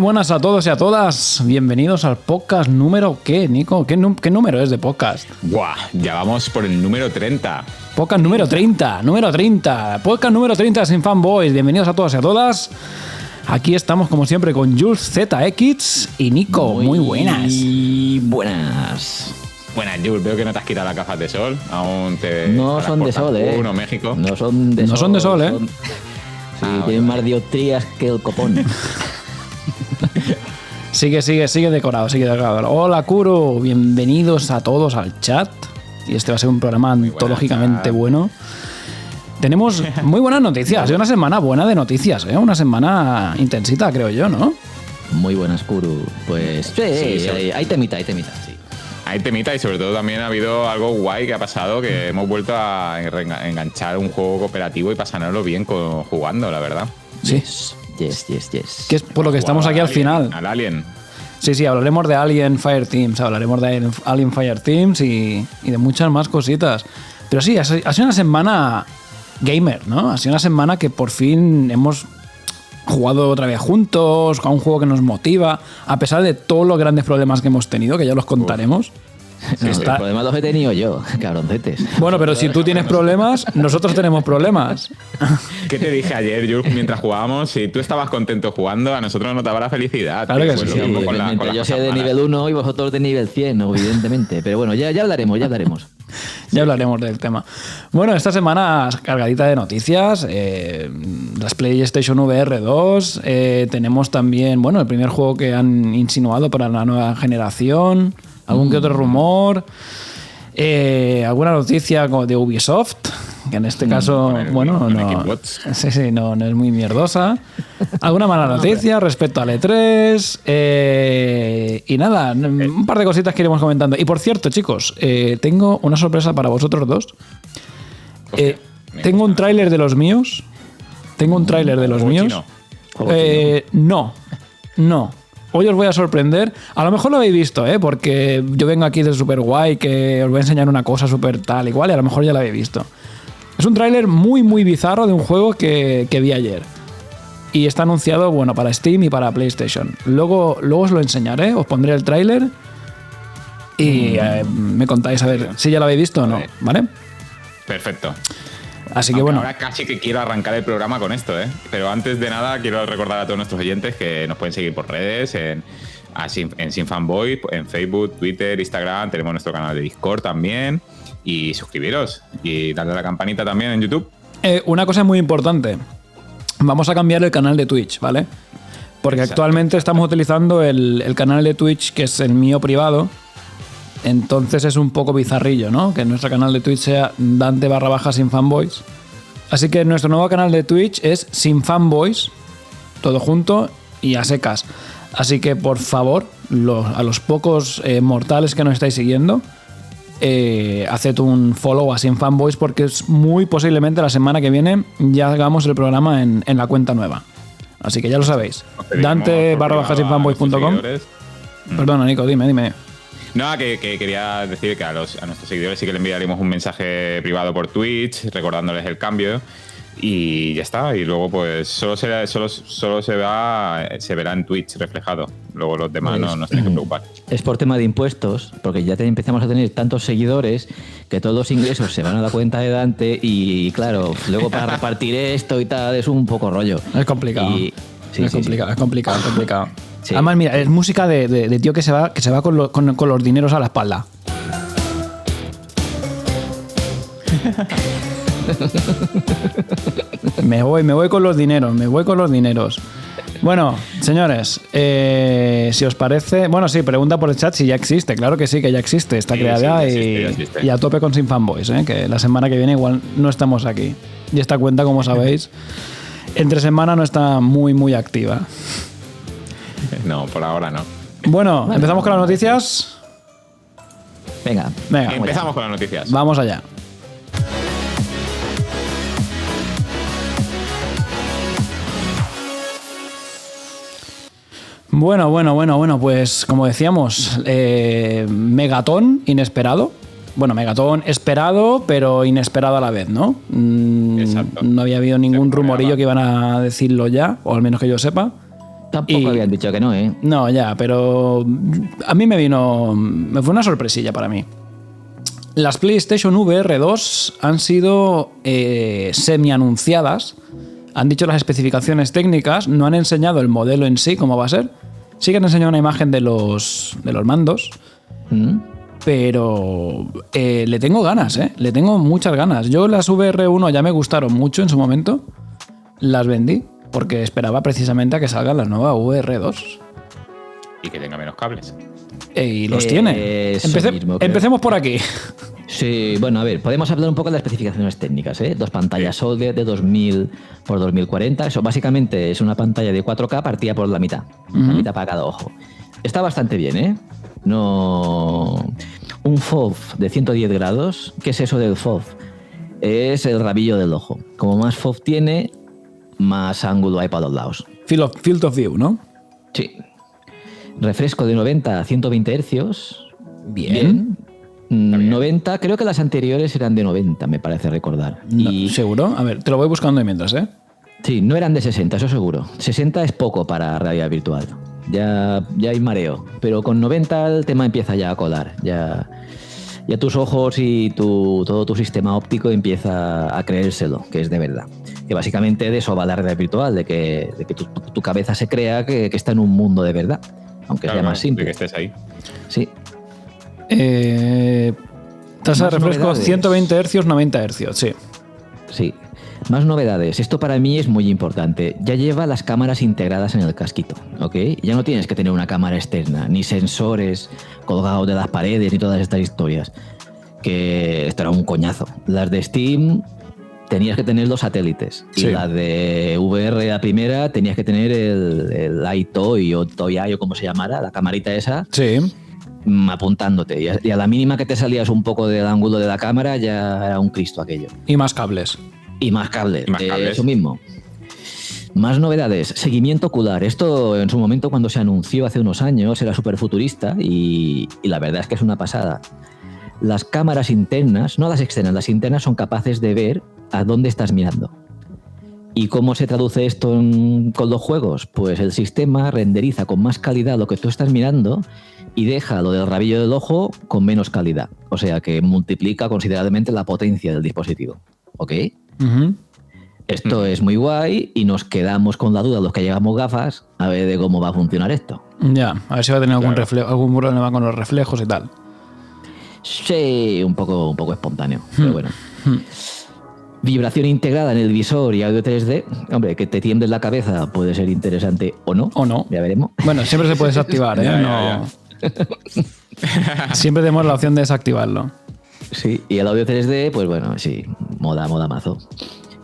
buenas a todos y a todas. Bienvenidos al podcast número... ¿Qué, Nico? ¿Qué número es de podcast? ¡Buah! Ya vamos por el número 30. Podcast número 30. Podcast número 30 sin fanboys. Bienvenidos a todos y a todas. Aquí estamos como siempre con Jules ZX y Nico. Muy buenas. Buenas. Buenas, Jules. Veo que no te has quitado las gafas de sol. Aún te... No son de sol, Uno, México. No son de sol. No son de sol, ¿eh? Sí, tienen más dioptrías que el copón. Sigue decorado, Hola, Kuro. Bienvenidos a todos al chat. Y este va a ser un programa antológicamente bueno. Tenemos muy buenas noticias. Es una semana buena de noticias, ¿eh? Una semana intensita, creo yo, ¿no? Muy buenas, Kuro. Pues sí, hay temita, sí. Hay temita y sobre todo también ha habido algo guay que ha pasado, que hemos vuelto a enganchar un juego cooperativo y pasárnoslo bien jugando, la verdad. Sí. Yes. Que es por lo que estamos aquí al final. Al Alien. Sí, hablaremos de Alien Fire Teams, y de muchas más cositas. Pero sí, ha sido una semana gamer, ¿no? Ha sido una semana que por fin hemos jugado otra vez juntos, a un juego que nos motiva, a pesar de todos los grandes problemas que hemos tenido, que ya los contaremos. No, los problemas los he tenido yo, cabroncetes. Bueno, pero si tú tienes problemas, nosotros tenemos problemas. ¿Qué te dije ayer, Jules, mientras jugábamos? Si tú estabas contento jugando, a nosotros nos daba la felicidad. Claro que sí. Yo soy de nivel 1 y vosotros de nivel 100, evidentemente. Pero bueno, ya hablaremos. Ya hablaremos del tema. Bueno, esta semana cargadita de noticias. Las PlayStation VR 2. Tenemos también, el primer juego que han insinuado para la nueva generación. Algún que otro rumor. Alguna noticia de Ubisoft, que en este caso, no es muy mierdosa. Alguna mala noticia respecto al E3. Y nada, un par de cositas que iremos comentando. Y por cierto, chicos, tengo una sorpresa para vosotros dos. Tengo un tráiler de los míos. No. Hoy os voy a sorprender. A lo mejor lo habéis visto, porque yo vengo aquí de super guay, que os voy a enseñar una cosa súper tal y cual, y a lo mejor ya lo habéis visto. Es un tráiler muy, muy bizarro de un juego que vi ayer. Y está anunciado, para Steam y para PlayStation. Luego os lo enseñaré, os pondré el tráiler y me contáis a ver si ya lo habéis visto o no, ¿vale? Perfecto. Así que ahora casi que quiero arrancar el programa con esto, Pero antes de nada quiero recordar a todos nuestros oyentes que nos pueden seguir por redes, en Sin Fanboy, en Facebook, Twitter, Instagram, tenemos nuestro canal de Discord también, y suscribiros y darle a la campanita también en YouTube. Una cosa muy importante, vamos a cambiar el canal de Twitch, ¿vale? Porque actualmente estamos utilizando el canal de Twitch, que es el mío privado. Entonces es un poco bizarrillo, ¿no? Que nuestro canal de Twitch sea Dante_Sin_Fanboys. Así que nuestro nuevo canal de Twitch es Sin Fanboys, todo junto y a secas. Así que por favor, a los pocos mortales que nos estáis siguiendo, haced un follow a Sin Fanboys, porque es muy posiblemente la semana que viene ya hagamos el programa en la cuenta nueva. Así que ya lo sabéis. Dante_Sinfanboys.com. Perdona, Nico, dime. No, que quería decir que a nuestros seguidores sí que le enviaremos un mensaje privado por Twitch, recordándoles el cambio, y ya está. Y luego pues solo se verá en Twitch reflejado. Luego los demás no nos tienen que preocupar. Es por tema de impuestos, porque ya empezamos a tener tantos seguidores que todos los ingresos se van a la cuenta de Dante, y claro, luego para repartir esto y tal es un poco rollo. Es complicado. Es complicado. Sí. Además, mira, es música de tío que se va con los dineros a la espalda. Me voy con los dineros. Bueno, señores, si os parece... pregunta por el chat si ya existe. Claro que sí, que ya existe. Está creada y a tope con Sin Fanboys, que la semana que viene igual no estamos aquí. Y esta cuenta, como sabéis, entre semana no está muy, muy activa. No, por ahora no. Bueno, ¿empezamos con las noticias? Venga, empezamos con las noticias. Vamos allá. Bueno, pues como decíamos, megatón inesperado. Bueno, megatón esperado, pero inesperado a la vez, ¿no? Exacto. No había habido ningún rumorillo que iban a decirlo ya, o al menos que yo sepa. Tampoco habían dicho que no, ¿eh? No, ya, pero a mí me fue una sorpresilla para mí. Las PlayStation VR 2 han sido semi-anunciadas, han dicho las especificaciones técnicas, no han enseñado el modelo en sí, cómo va a ser. Sí que han enseñado una imagen de los mandos, pero le tengo ganas, le tengo muchas ganas. Yo las VR1 ya me gustaron mucho en su momento, las vendí, porque esperaba precisamente a que salgan las nuevas VR2. Y que tenga menos cables. Y los tiene. Empecemos por aquí. Sí, bueno, a ver, podemos hablar un poco de las especificaciones técnicas, ¿eh? 2 pantallas OLED de 2000 por 2040. Eso básicamente es una pantalla de 4K partida por la mitad. La mitad para cada ojo. Está bastante bien, ¿eh? No... Un FOV de 110 grados. ¿Qué es eso del FOV? Es el rabillo del ojo. Como más FOV tiene, más ángulo hay para los lados. Field of view, ¿no? Sí. Refresco de 90 a 120 hercios. Bien. 90, creo que las anteriores eran de 90, me parece recordar. No, ¿seguro? A ver, te lo voy buscando mientras, ¿eh? Sí, no eran de 60, eso seguro. 60 es poco para realidad virtual. Ya hay mareo. Pero con 90 el tema empieza ya a colar. Ya tus ojos y todo tu sistema óptico empieza a creérselo, que es de verdad. Que básicamente de eso va la realidad virtual, de que tu cabeza se crea que está en un mundo de verdad. Aunque sea más simple. De que estés ahí. Sí. Tasa de refresco novedades. 120 Hz, 90 Hz, sí. Sí. Más novedades. Esto para mí es muy importante. Ya lleva las cámaras integradas en el casquito, ¿ok? Ya no tienes que tener una cámara externa, ni sensores colgados de las paredes, ni todas estas historias. Que esto era un coñazo. Las de Steam tenías que tener los satélites. Sí. Y las de VR, la primera, tenías que tener el iToy o Toy-Eye o como se llamara, la camarita esa. Sí. Apuntándote. Y a la mínima que te salías un poco del ángulo de la cámara, ya era un Cristo aquello. Y más cables. Y más cables. Y más cables. Eso mismo. Más novedades. Seguimiento ocular. Esto en su momento cuando se anunció hace unos años era súper futurista y la verdad es que es una pasada. Las cámaras internas, no las externas, las internas son capaces de ver a dónde estás mirando. ¿Y cómo se traduce esto con los juegos? Pues el sistema renderiza con más calidad lo que tú estás mirando y deja lo del rabillo del ojo con menos calidad. O sea que multiplica considerablemente la potencia del dispositivo. ¿Ok? Esto es muy guay y nos quedamos con la duda los que llevamos gafas a ver de cómo va a funcionar esto. Ya, a ver si va a tener algún problema con los reflejos y tal. Sí, un poco espontáneo, pero bueno. Vibración integrada en el visor y audio 3D. Hombre, que te tiemble la cabeza puede ser interesante o no. O no. Ya veremos. Bueno, siempre se puede desactivar, ¿eh? Ya. Siempre tenemos la opción de desactivarlo. Sí, y el audio 3D, pues bueno, sí, moda mazo.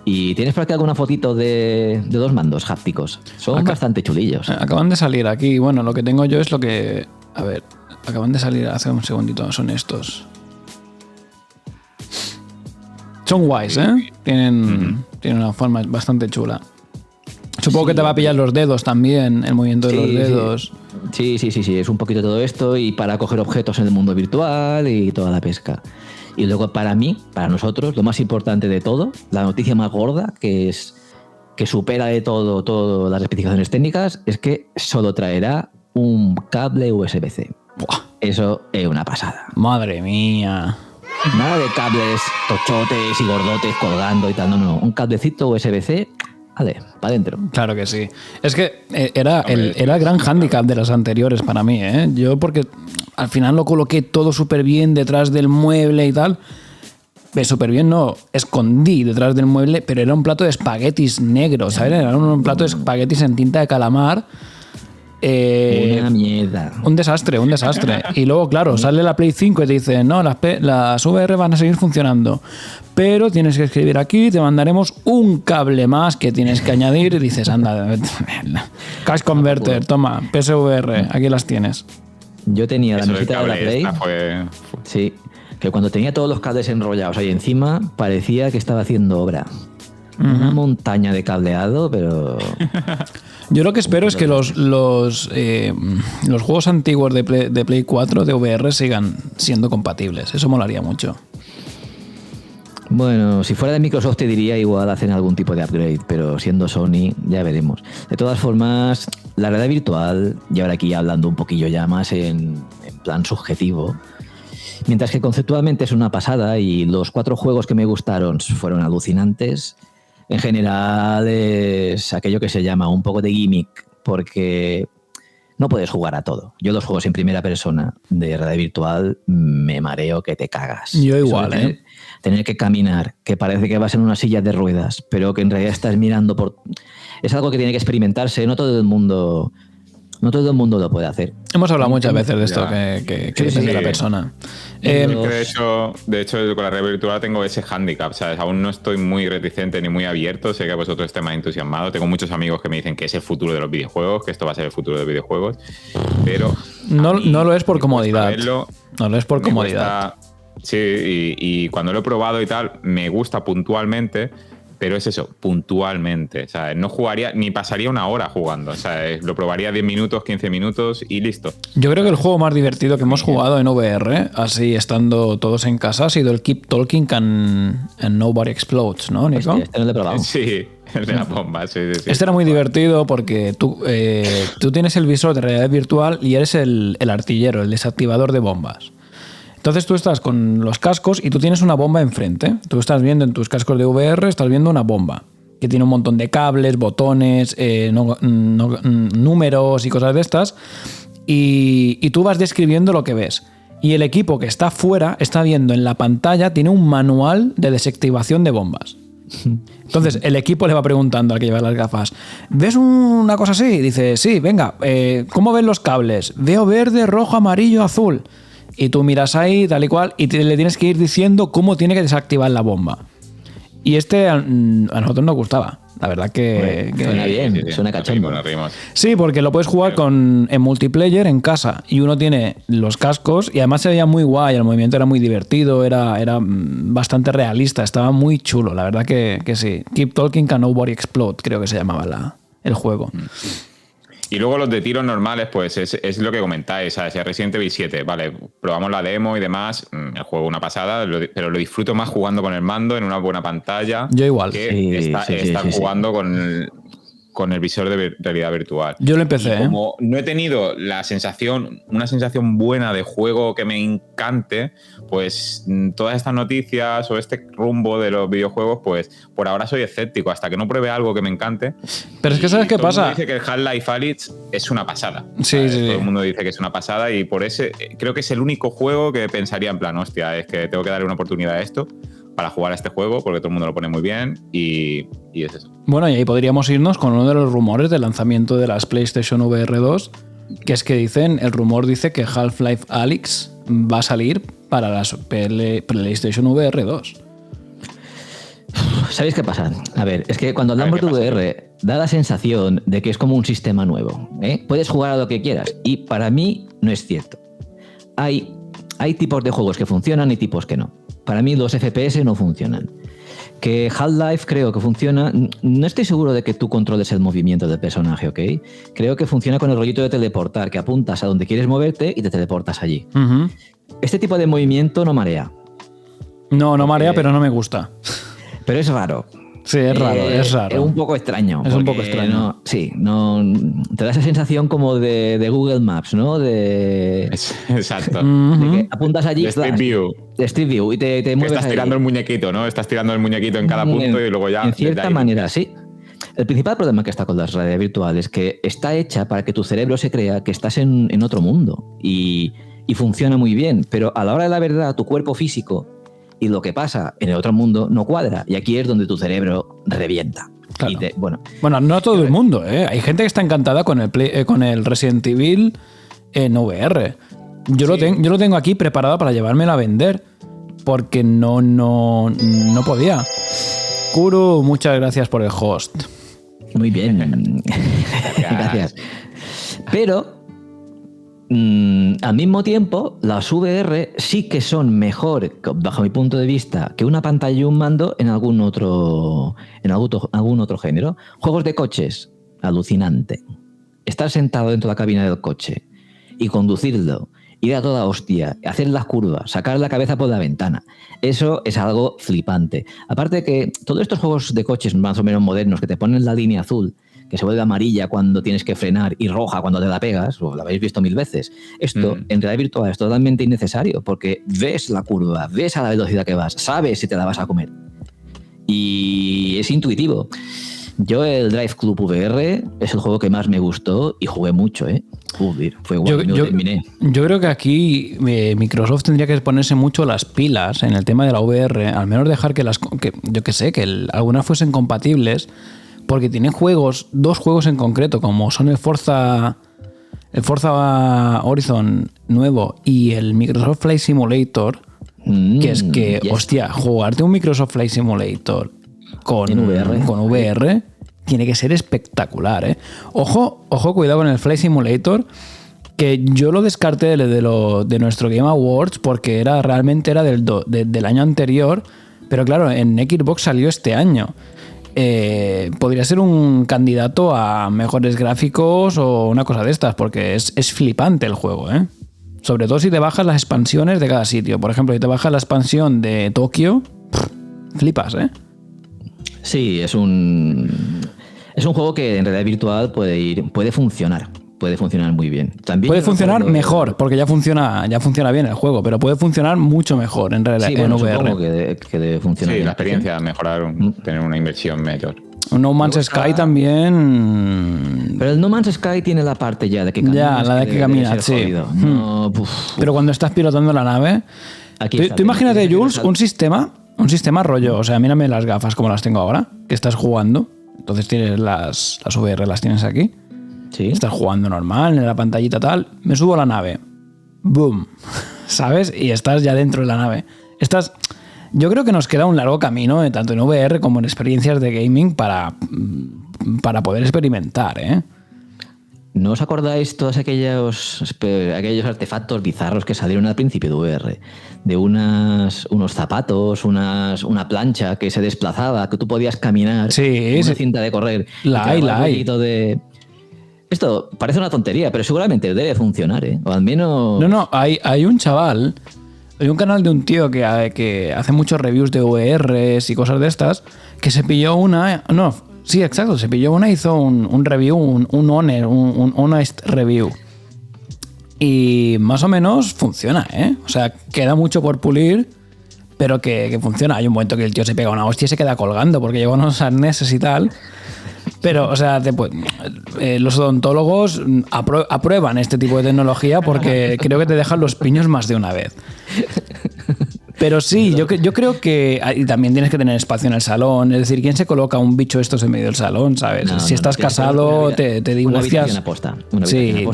¿Y tienes por aquí alguna fotito de 2 mandos hápticos? Son bastante chulillos. Acaban de salir aquí. Bueno, lo que tengo yo es lo que... A ver, acaban de salir hace un segundito. Son estos. Son guays, ¿eh? Tienen una forma bastante chula. Supongo que te va a pillar los dedos también, el movimiento de los dedos. Sí, es un poquito todo esto y para coger objetos en el mundo virtual y toda la pesca. Y luego para nosotros, lo más importante de todo, la noticia más gorda, que supera de todo las especificaciones técnicas, es que solo traerá un cable USB-C. Buah. Eso es una pasada. Madre mía. Nada de cables tochotes y gordotes colgando y tal, no. Un cablecito USB-C, vale, para adentro. Claro que sí. Es que era el gran hándicap de las anteriores para mí, ¿eh? Yo porque al final lo coloqué todo súper bien detrás del mueble y tal. Súper bien, no, escondí detrás del mueble, pero era un plato de espaguetis negro, ¿sabes? Era un plato de espaguetis en tinta de calamar. Una mierda. Un desastre. Y luego, claro, sale la Play 5 y te dice, no, las VR van a seguir funcionando, pero tienes que escribir aquí, te mandaremos un cable más que tienes que añadir y dices, anda, Cash Converter, toma, PSVR, aquí las tienes. Yo tenía la Eso del mesita de la cable Play. fue... Sí, que cuando tenía todos los cables enrollados ahí encima, parecía que estaba haciendo obra. Una montaña de cableado, pero... Yo lo que espero es que los juegos antiguos de Play 4, de VR, sigan siendo compatibles. Eso molaría mucho. Bueno, si fuera de Microsoft te diría igual hacen algún tipo de upgrade, pero siendo Sony ya veremos. De todas formas, la realidad virtual, y ahora aquí hablando un poquillo ya más en plan subjetivo, mientras que conceptualmente es una pasada y los 4 juegos que me gustaron fueron alucinantes, en general es aquello que se llama un poco de gimmick, porque no puedes jugar a todo. Yo los juegos en primera persona de realidad virtual me mareo que te cagas. Yo igual, Tener que caminar, que parece que vas en una silla de ruedas, pero que en realidad estás mirando por... Es algo que tiene que experimentarse, no todo el mundo lo puede hacer. Hemos hablado muchas veces de esto, que depende de la persona. De hecho, con la realidad virtual tengo ese hándicap, ¿sabes? Aún no estoy muy reticente ni muy abierto. Sé que vosotros estáis más entusiasmados. Tengo muchos amigos que me dicen que es el futuro de los videojuegos, que esto va a ser el futuro de los videojuegos. Pero no lo es por comodidad. No lo es por comodidad. Sí, y cuando lo he probado y tal, me gusta puntualmente. Pero es eso, puntualmente. ¿Sabes? No jugaría, ni pasaría una hora jugando. ¿Sabes? Lo probaría 10 minutos, 15 minutos y listo. Yo creo que el juego más divertido que hemos jugado en VR, así estando todos en casa, ha sido el Keep Talking and Nobody Explodes, ¿no, Nico? Hostia, este no lo he probado. Sí, el de la bomba. Sí. Este era muy divertido porque tú tienes el visor de realidad virtual y eres el artillero, el desactivador de bombas. Entonces tú estás con los cascos y tú tienes una bomba enfrente. Tú estás viendo en tus cascos de VR, estás viendo una bomba que tiene un montón de cables, botones, números y cosas de estas. Y tú vas describiendo lo que ves. Y el equipo que está fuera está viendo en la pantalla, tiene un manual de desactivación de bombas. Entonces el equipo le va preguntando al que lleva las gafas: ¿ves una cosa así? Y dice: sí, venga, ¿cómo ven los cables? Veo verde, rojo, amarillo, azul. Y tú miras ahí, tal y cual, y le tienes que ir diciendo cómo tiene que desactivar la bomba. Y a nosotros nos gustaba. La verdad que suena bien, suena cachondo. Sí, porque lo puedes jugar en multiplayer en casa. Y uno tiene los cascos y además se veía muy guay, el movimiento era muy divertido, era bastante realista, estaba muy chulo. La verdad que sí. Keep Talking and Nobody Explode, creo que se llamaba el juego. Y luego los de tiros normales, pues es lo que comentáis, ¿sabes? Resident Evil 7, vale, probamos la demo y demás, el juego una pasada, pero lo disfruto más jugando con el mando en una buena pantalla. Yo igual. Que estar jugando con el visor de realidad virtual. Yo lo empecé, como no he tenido una sensación buena de juego que me encante, pues todas estas noticias o este rumbo de los videojuegos, pues por ahora soy escéptico hasta que no pruebe algo que me encante. Pero es que ¿sabes qué pasa? Todo el mundo dice que el Half-Life Alyx es una pasada. Sí. Todo el mundo dice que es una pasada y por ese creo que es el único juego que pensaría en plan, hostia, es que tengo que darle una oportunidad a esto para jugar a este juego, porque todo el mundo lo pone muy bien y es eso. Bueno, y ahí podríamos irnos con uno de los rumores del lanzamiento de las PlayStation VR 2, que es que el rumor dice que Half-Life Alyx va a salir para las PlayStation VR 2. ¿Sabéis qué pasa? A ver, es que cuando hablamos de VR, da la sensación de que es como un sistema nuevo, ¿eh? Puedes jugar a lo que quieras, y para mí no es cierto. Hay tipos de juegos que funcionan y tipos que no. Para mí los FPS no funcionan. Que Half-Life creo que funciona. No estoy seguro de que tú controles el movimiento del personaje, ¿ok? Creo que funciona con el rollito de teleportar, que apuntas a donde quieres moverte y te teleportas allí. Uh-huh. Este tipo de movimiento no marea. No marea, pero no me gusta. Pero es raro. Sí, es raro. Es un poco extraño. Es un poco extraño. No, te da esa sensación como de Google Maps, ¿no? Exacto. De que apuntas allí. De Street View. De Street View y te mueves. Estás tirando el muñequito, ¿no? Estás tirando el muñequito en cada punto y luego ya. En cierta manera, sí. El principal problema que está con la realidad virtual es que está hecha para que tu cerebro se crea que estás en otro mundo y funciona muy bien, pero a la hora de la verdad, tu cuerpo físico y lo que pasa en el otro mundo no cuadra. Y aquí es donde tu cerebro revienta. Claro. Bueno, no todo el mundo, ¿eh? Hay gente que está encantada con el Resident Evil en VR. Yo lo tengo aquí preparado para llevármelo a vender porque no podía. Kuro, muchas gracias por el host. Muy bien. Gracias. Pero al mismo tiempo, las VR sí que son mejor, bajo mi punto de vista, que una pantalla y un mando en algún otro género. Juegos de coches, alucinante. Estar sentado dentro de la cabina del coche y conducirlo ir a toda hostia, hacer las curvas, sacar la cabeza por la ventana. Eso es algo flipante. Aparte que todos estos juegos de coches más o menos modernos que te ponen la línea azul, que se vuelve amarilla cuando tienes que frenar y roja cuando te la pegas, o lo habéis visto 1000 veces, esto en realidad virtual es totalmente innecesario porque ves la curva, ves a la velocidad que vas, sabes si te la vas a comer. Y es intuitivo. Yo el Drive Club VR es el juego que más me gustó y jugué mucho, ¿eh? Joder, fue guay, lo terminé. Yo creo que aquí Microsoft tendría que ponerse mucho las pilas en el tema de la VR, al menos dejar que algunas fuesen compatibles, porque tiene dos juegos en concreto, como son el Forza Horizon nuevo y el Microsoft Flight Simulator, que es que, hostia, jugarte un Microsoft Flight Simulator con VR tiene que ser espectacular, ¿eh? Ojo, cuidado con el Flight Simulator, que yo lo descarté de nuestro Game Awards porque realmente era del año anterior, pero claro, en Xbox salió este año. Podría ser un candidato a mejores gráficos o una cosa de estas, porque es flipante el juego, ¿eh? Sobre todo si te bajas las expansiones de cada sitio. Por ejemplo, si te bajas la expansión de Tokio, flipas, ¿eh? Sí, es un juego que en realidad virtual puede funcionar muy bien. También puede funcionar mejor, porque ya funciona bien el juego, pero puede funcionar mucho mejor en realidad en VR. Supongo que debe funcionar bien. La experiencia, mejorar, tener una inversión mayor. No Man's Sky también. Pero el No Man's Sky tiene la parte ya de que caminas. Ya, la de que caminas, sí. No, pero cuando estás pilotando la nave. Tú imagínate, Jules, un sistema rollo. O sea, mírame las gafas como las tengo ahora, que estás jugando. Entonces tienes las VR, las tienes aquí. Sí. Estás jugando normal, en la pantallita tal. Me subo a la nave. ¡Boom! ¿Sabes? Y estás ya dentro de la nave. Yo creo que nos queda un largo camino, tanto en VR como en experiencias de gaming, para poder experimentar, ¿eh? ¿No os acordáis todos aquellos artefactos bizarros que salieron al principio de VR? De unos zapatos, una plancha que se desplazaba, que tú podías caminar, una cinta de correr. La hay. Esto parece una tontería, pero seguramente debe funcionar, ¿eh? O al menos... No, hay un chaval... Hay un canal de un tío que hace muchos reviews de VRs y cosas de estas, que se pilló una... No, sí, exacto, se pilló una, hizo un review, un honest review. Y más o menos funciona, ¿eh? O sea, queda mucho por pulir, pero que funciona. Hay un momento que el tío se pega una hostia y se queda colgando porque lleva unos arneses y tal. Pero, o sea, los odontólogos aprueban este tipo de tecnología porque creo que te dejan los piños más de una vez. Pero sí, yo creo que... Y también tienes que tener espacio en el salón. Es decir, ¿quién se coloca un bicho estos en medio del salón, sabes? Si estás casado, te divorcias. Sí,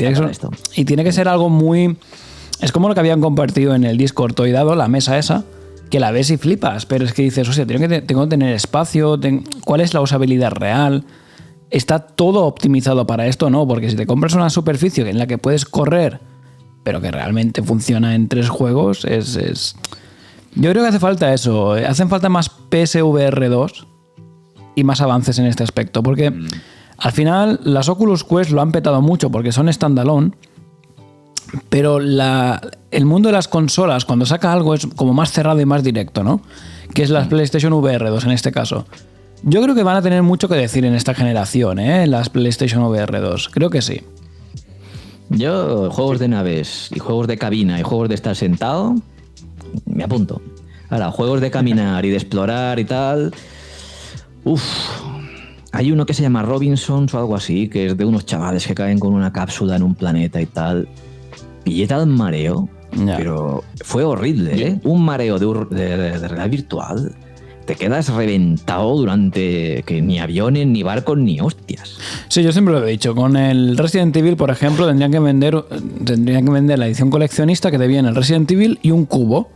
y tiene que ser algo muy... Es como lo que habían compartido en el Discord Toydado, la mesa esa, que la ves y flipas. Pero es que dices, o sea, tengo que tener espacio. ¿Cuál es la usabilidad real? ¿Está todo optimizado para esto? No, porque si te compras una superficie en la que puedes correr, pero que realmente funciona en 3 juegos, Yo creo que hace falta eso. Hacen falta más PSVR 2 y más avances en este aspecto, porque al final las Oculus Quest lo han petado mucho porque son standalone, pero el mundo de las consolas, cuando saca algo, es como más cerrado y más directo, ¿no? Que es la PlayStation VR 2 en este caso. Yo creo que van a tener mucho que decir en esta generación, las PlayStation VR 2. Creo que sí. Yo, juegos de naves y juegos de cabina y juegos de estar sentado, me apunto. Ahora, juegos de caminar y de explorar y tal... Hay uno que se llama Robinsons o algo así, que es de unos chavales que caen con una cápsula en un planeta y tal. Pillé tal mareo, pero fue horrible, ¿eh? Un mareo de realidad virtual... Te quedas reventado durante que ni aviones, ni barcos, ni hostias. Sí, yo siempre lo he dicho. Con el Resident Evil, por ejemplo, tendrían que vender la edición coleccionista que te viene el Resident Evil y un cubo.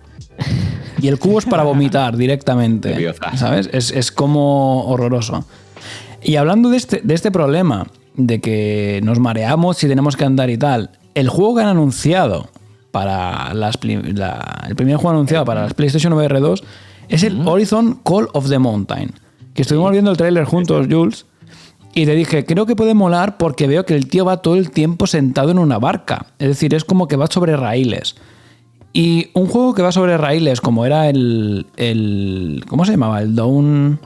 Y el cubo es para vomitar directamente. ¿Sabes? Es como horroroso. Y hablando de este problema, de que nos mareamos y tenemos que andar y tal, el juego que han anunciado para el primer juego anunciado para las PlayStation VR 2 es el Horizon Call of the Mountain, que estuvimos viendo el tráiler juntos, Jules, Y te dije, creo que puede molar porque veo que el tío va todo el tiempo sentado en una barca. Es decir, es como que va sobre raíles. Y un juego que va sobre raíles, como era el ¿cómo se llamaba? El Dawn...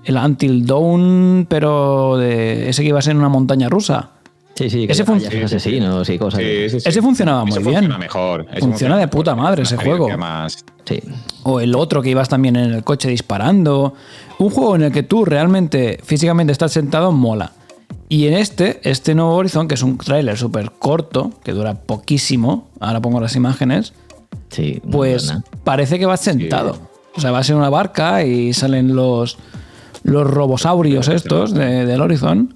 El Until Dawn, pero de ese que iba a ser en una montaña rusa. Sí, que ese asesinos y cosas. Ese funcionaba muy bien. Funciona mejor. Funciona de puta madre ese juego. Sí. O el otro que ibas también en el coche disparando. Un juego en el que tú realmente, físicamente estás sentado, mola. Y en este nuevo Horizon, que es un tráiler súper corto, que dura poquísimo, ahora pongo las imágenes, Sí, pues buena. parece que vas sentado. Sí. O sea, vas en una barca y salen los robosaurios estos del Horizon.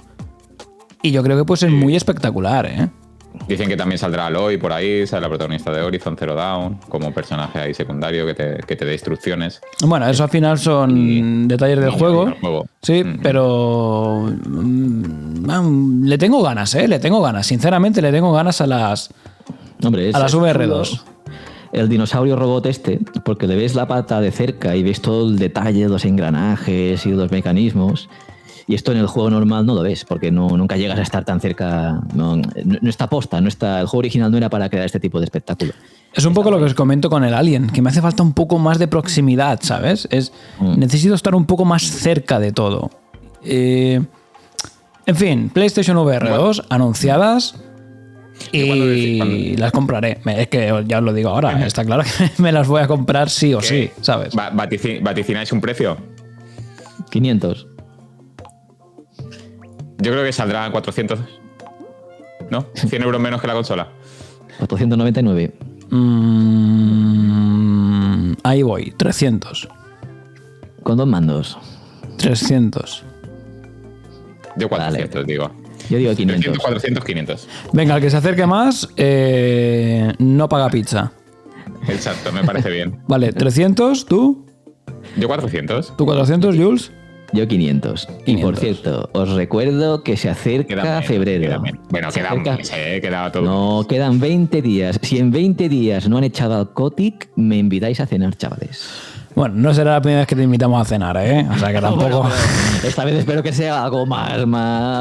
Y yo creo que puede ser muy espectacular, ¿eh? Dicen que también saldrá Aloy por ahí, sale la protagonista de Horizon Zero Dawn, como personaje ahí secundario que te dé instrucciones. Bueno, eso al final son detalles del juego. Sí, pero le tengo ganas, ¿eh? Le tengo ganas. Sinceramente, le tengo ganas a las VR2. El dinosaurio robot porque le ves la pata de cerca y ves todo el detalle de los engranajes y de los mecanismos. Y esto en el juego normal no lo ves, porque nunca llegas a estar tan cerca. No está posta, el juego original no era para crear este tipo de espectáculo. Es un poco lo que os comento con el Alien, que me hace falta un poco más de proximidad, ¿sabes? Necesito estar un poco más cerca de todo. En fin, PlayStation VR 2 anunciadas y las compraré. Es que ya os lo digo ahora, está claro que me las voy a comprar sí o sí, ¿sabes? ¿Vaticináis un precio? 500. Yo creo que saldrá en 400. ¿No? 100 euros menos que la consola. 499. Ahí voy, 300. ¿Con 2 mandos? 300. Yo 400, vale. Digo. Yo digo 500. 300, 400, 500. Venga, el que se acerque más no paga pizza. Exacto, me parece bien. Vale, 300, ¿tú? Yo 400. ¿Tú 400, Jules? Yo 500. Y por cierto, os recuerdo que se acerca febrero. Queda todo. No, quedan 20 días. Si en 20 días no han echado al Kotick, me invitáis a cenar, chavales. Bueno, no será la primera vez que te invitamos a cenar, ¿eh? O sea que tampoco... Bueno, esta vez espero que sea algo más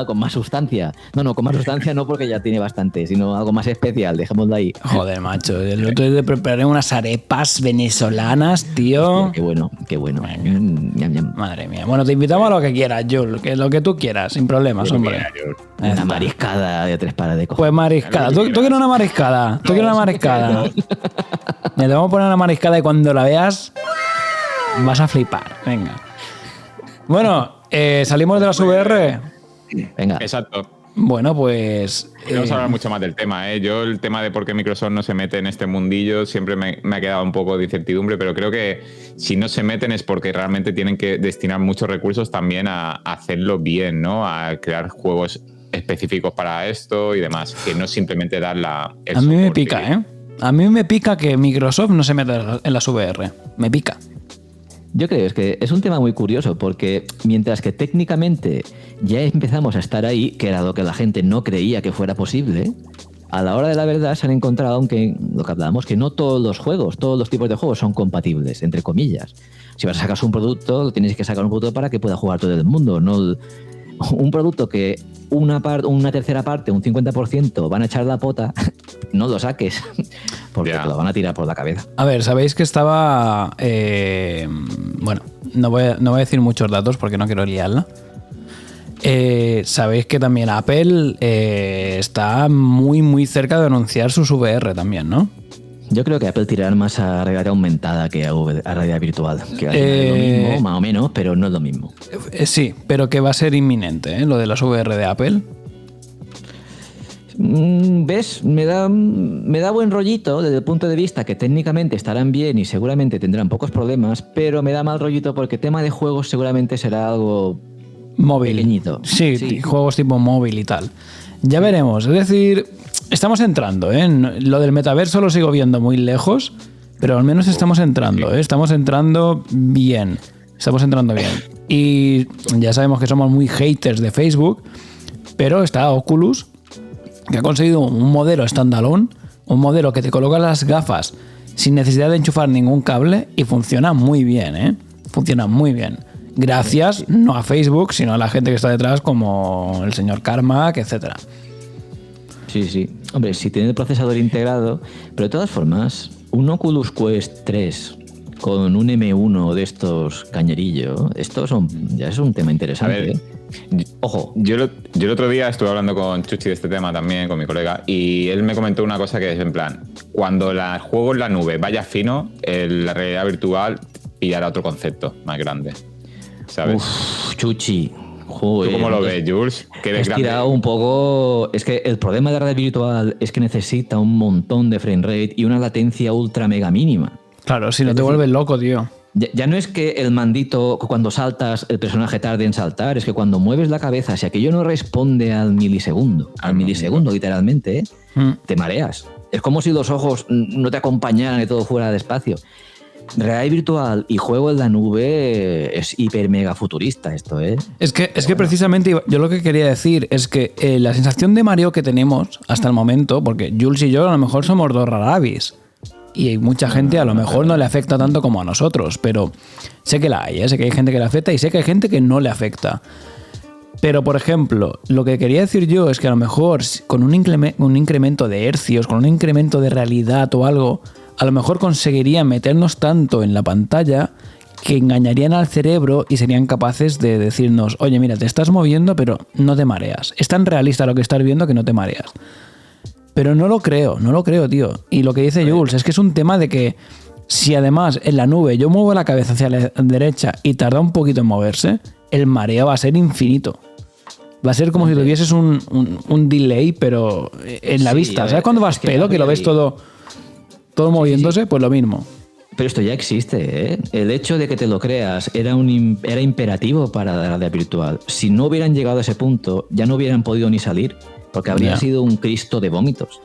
con más sustancia. No, con más sustancia no, porque ya tiene bastante, sino algo más especial, dejémoslo ahí. Joder, macho, el otro día te preparé unas arepas venezolanas, tío. Hostia, qué bueno. Madre mía. Bueno, te invitamos a lo que quieras, Jules, que lo que tú quieras, sin problemas, hombre. Una mariscada de 3 pares de cojones. Pues mariscada. ¿Tú quieres una mariscada? ¿Tú quieres una mariscada? Me te vamos a poner una mariscada y cuando la veas... vas a flipar, venga. Bueno, salimos de las VR. Venga. Exacto. Bueno, pues... No vamos a hablar mucho más del tema, ¿eh? Yo el tema de por qué Microsoft no se mete en este mundillo siempre me ha quedado un poco de incertidumbre, pero creo que si no se meten es porque realmente tienen que destinar muchos recursos también a hacerlo bien, ¿no? A crear juegos específicos para esto y demás, que no simplemente dar el A mí me pica, ¿eh? A mí me pica que Microsoft no se meta en las VR. Me pica. Yo creo que es un tema muy curioso porque mientras que técnicamente ya empezamos a estar ahí, que era lo que la gente no creía que fuera posible, a la hora de la verdad se han encontrado, aunque lo que hablábamos, que no todos los juegos, todos los tipos de juegos son compatibles, entre comillas. Si vas a sacar un producto, tienes que sacar un producto para que pueda jugar todo el mundo, no un producto que una tercera parte, un 50% van a echar la pota, no lo saques, porque te lo van a tirar por la cabeza. A ver, sabéis que estaba... bueno, no voy a decir muchos datos porque no quiero liarla. Sabéis que también Apple está muy, muy cerca de anunciar sus VR también, ¿no? Yo creo que Apple tirará más a realidad aumentada que a realidad virtual. Que es lo mismo, más o menos, pero no es lo mismo. Sí, pero que va a ser inminente, ¿eh? Lo de las VR de Apple. ¿Ves? Me da buen rollito desde el punto de vista que técnicamente estarán bien y seguramente tendrán pocos problemas, pero me da mal rollito porque tema de juegos seguramente será algo móvil. Pequeñito. Sí, juegos tipo móvil y tal. Ya veremos. Es decir, estamos entrando, ¿eh? Lo del metaverso lo sigo viendo muy lejos, pero al menos estamos entrando, ¿eh? Estamos entrando bien. Y ya sabemos que somos muy haters de Facebook, pero está Oculus, que ha conseguido un modelo standalone, un modelo que te coloca las gafas sin necesidad de enchufar ningún cable y funciona muy bien, ¿eh? Funciona muy bien. Gracias, no a Facebook, sino a la gente que está detrás, como el señor Carmack, etcétera. Sí. Hombre, si tiene el procesador integrado, pero de todas formas, un Oculus Quest 3 con un M1 de estos cañerillo, ya es un tema interesante. A ver, ojo. Yo el otro día estuve hablando con Chuchi de este tema también, con mi colega, y él me comentó una cosa que es en plan, cuando el juego en la nube vaya fino, la realidad virtual pillará otro concepto más grande, ¿sabes? Uf, Chuchi. Joder, ¿Tú cómo lo ves, Jules? ¿Qué ves grande? Tirado un poco. Es que el problema de la realidad virtual es que necesita un montón de frame rate y una latencia ultra mega mínima. Claro, si no te vuelves loco, tío. Ya no es que el mandito, cuando saltas, el personaje tarde en saltar, es que cuando mueves la cabeza, si aquello no responde al milisegundo literalmente, te mareas. Es como si los ojos no te acompañaran y todo fuera despacio. Realidad virtual y juego en la nube es hiper mega futurista esto, ¿eh? Es que precisamente yo lo que quería decir es que la sensación de mareo que tenemos hasta el momento, porque Jules y yo a lo mejor somos dos rarabis y hay mucha gente a lo mejor no le afecta tanto como a nosotros, pero sé que la hay, sé que hay gente que le afecta y sé que hay gente que no le afecta. Pero, por ejemplo, lo que quería decir yo es que a lo mejor con un incremento de hercios, con un incremento de realidad o algo, a lo mejor conseguirían meternos tanto en la pantalla que engañarían al cerebro y serían capaces de decirnos, oye, mira, te estás moviendo pero no te mareas. Es tan realista lo que estás viendo que no te mareas. Pero no lo creo, tío. Y lo que dice Jules es que es un tema de que si además en la nube yo muevo la cabeza hacia la derecha y tarda un poquito en moverse, el mareo va a ser infinito. Va a ser como si tuvieses un delay, pero en la vista. ¿Sabes cuando vas pedo, que lo ves todo moviéndose? Pues lo mismo. Pero esto ya existe, ¿eh? El hecho de que te lo creas era imperativo para la realidad virtual. Si no hubieran llegado a ese punto, ya no hubieran podido ni salir, porque habría sido un Cristo de vómitos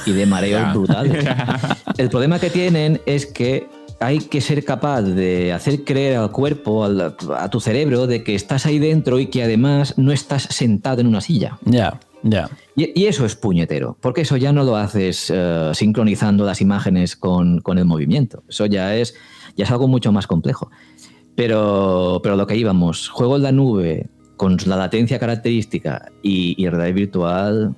y de mareos brutales. El problema que tienen es que hay que ser capaz de hacer creer al cuerpo, a tu cerebro, de que estás ahí dentro y que además no estás sentado en una silla. Ya. Y eso es puñetero, porque eso ya no lo haces sincronizando las imágenes con el movimiento. Eso ya es algo mucho más complejo. Pero lo que íbamos, juego en la nube con la latencia característica y realidad virtual,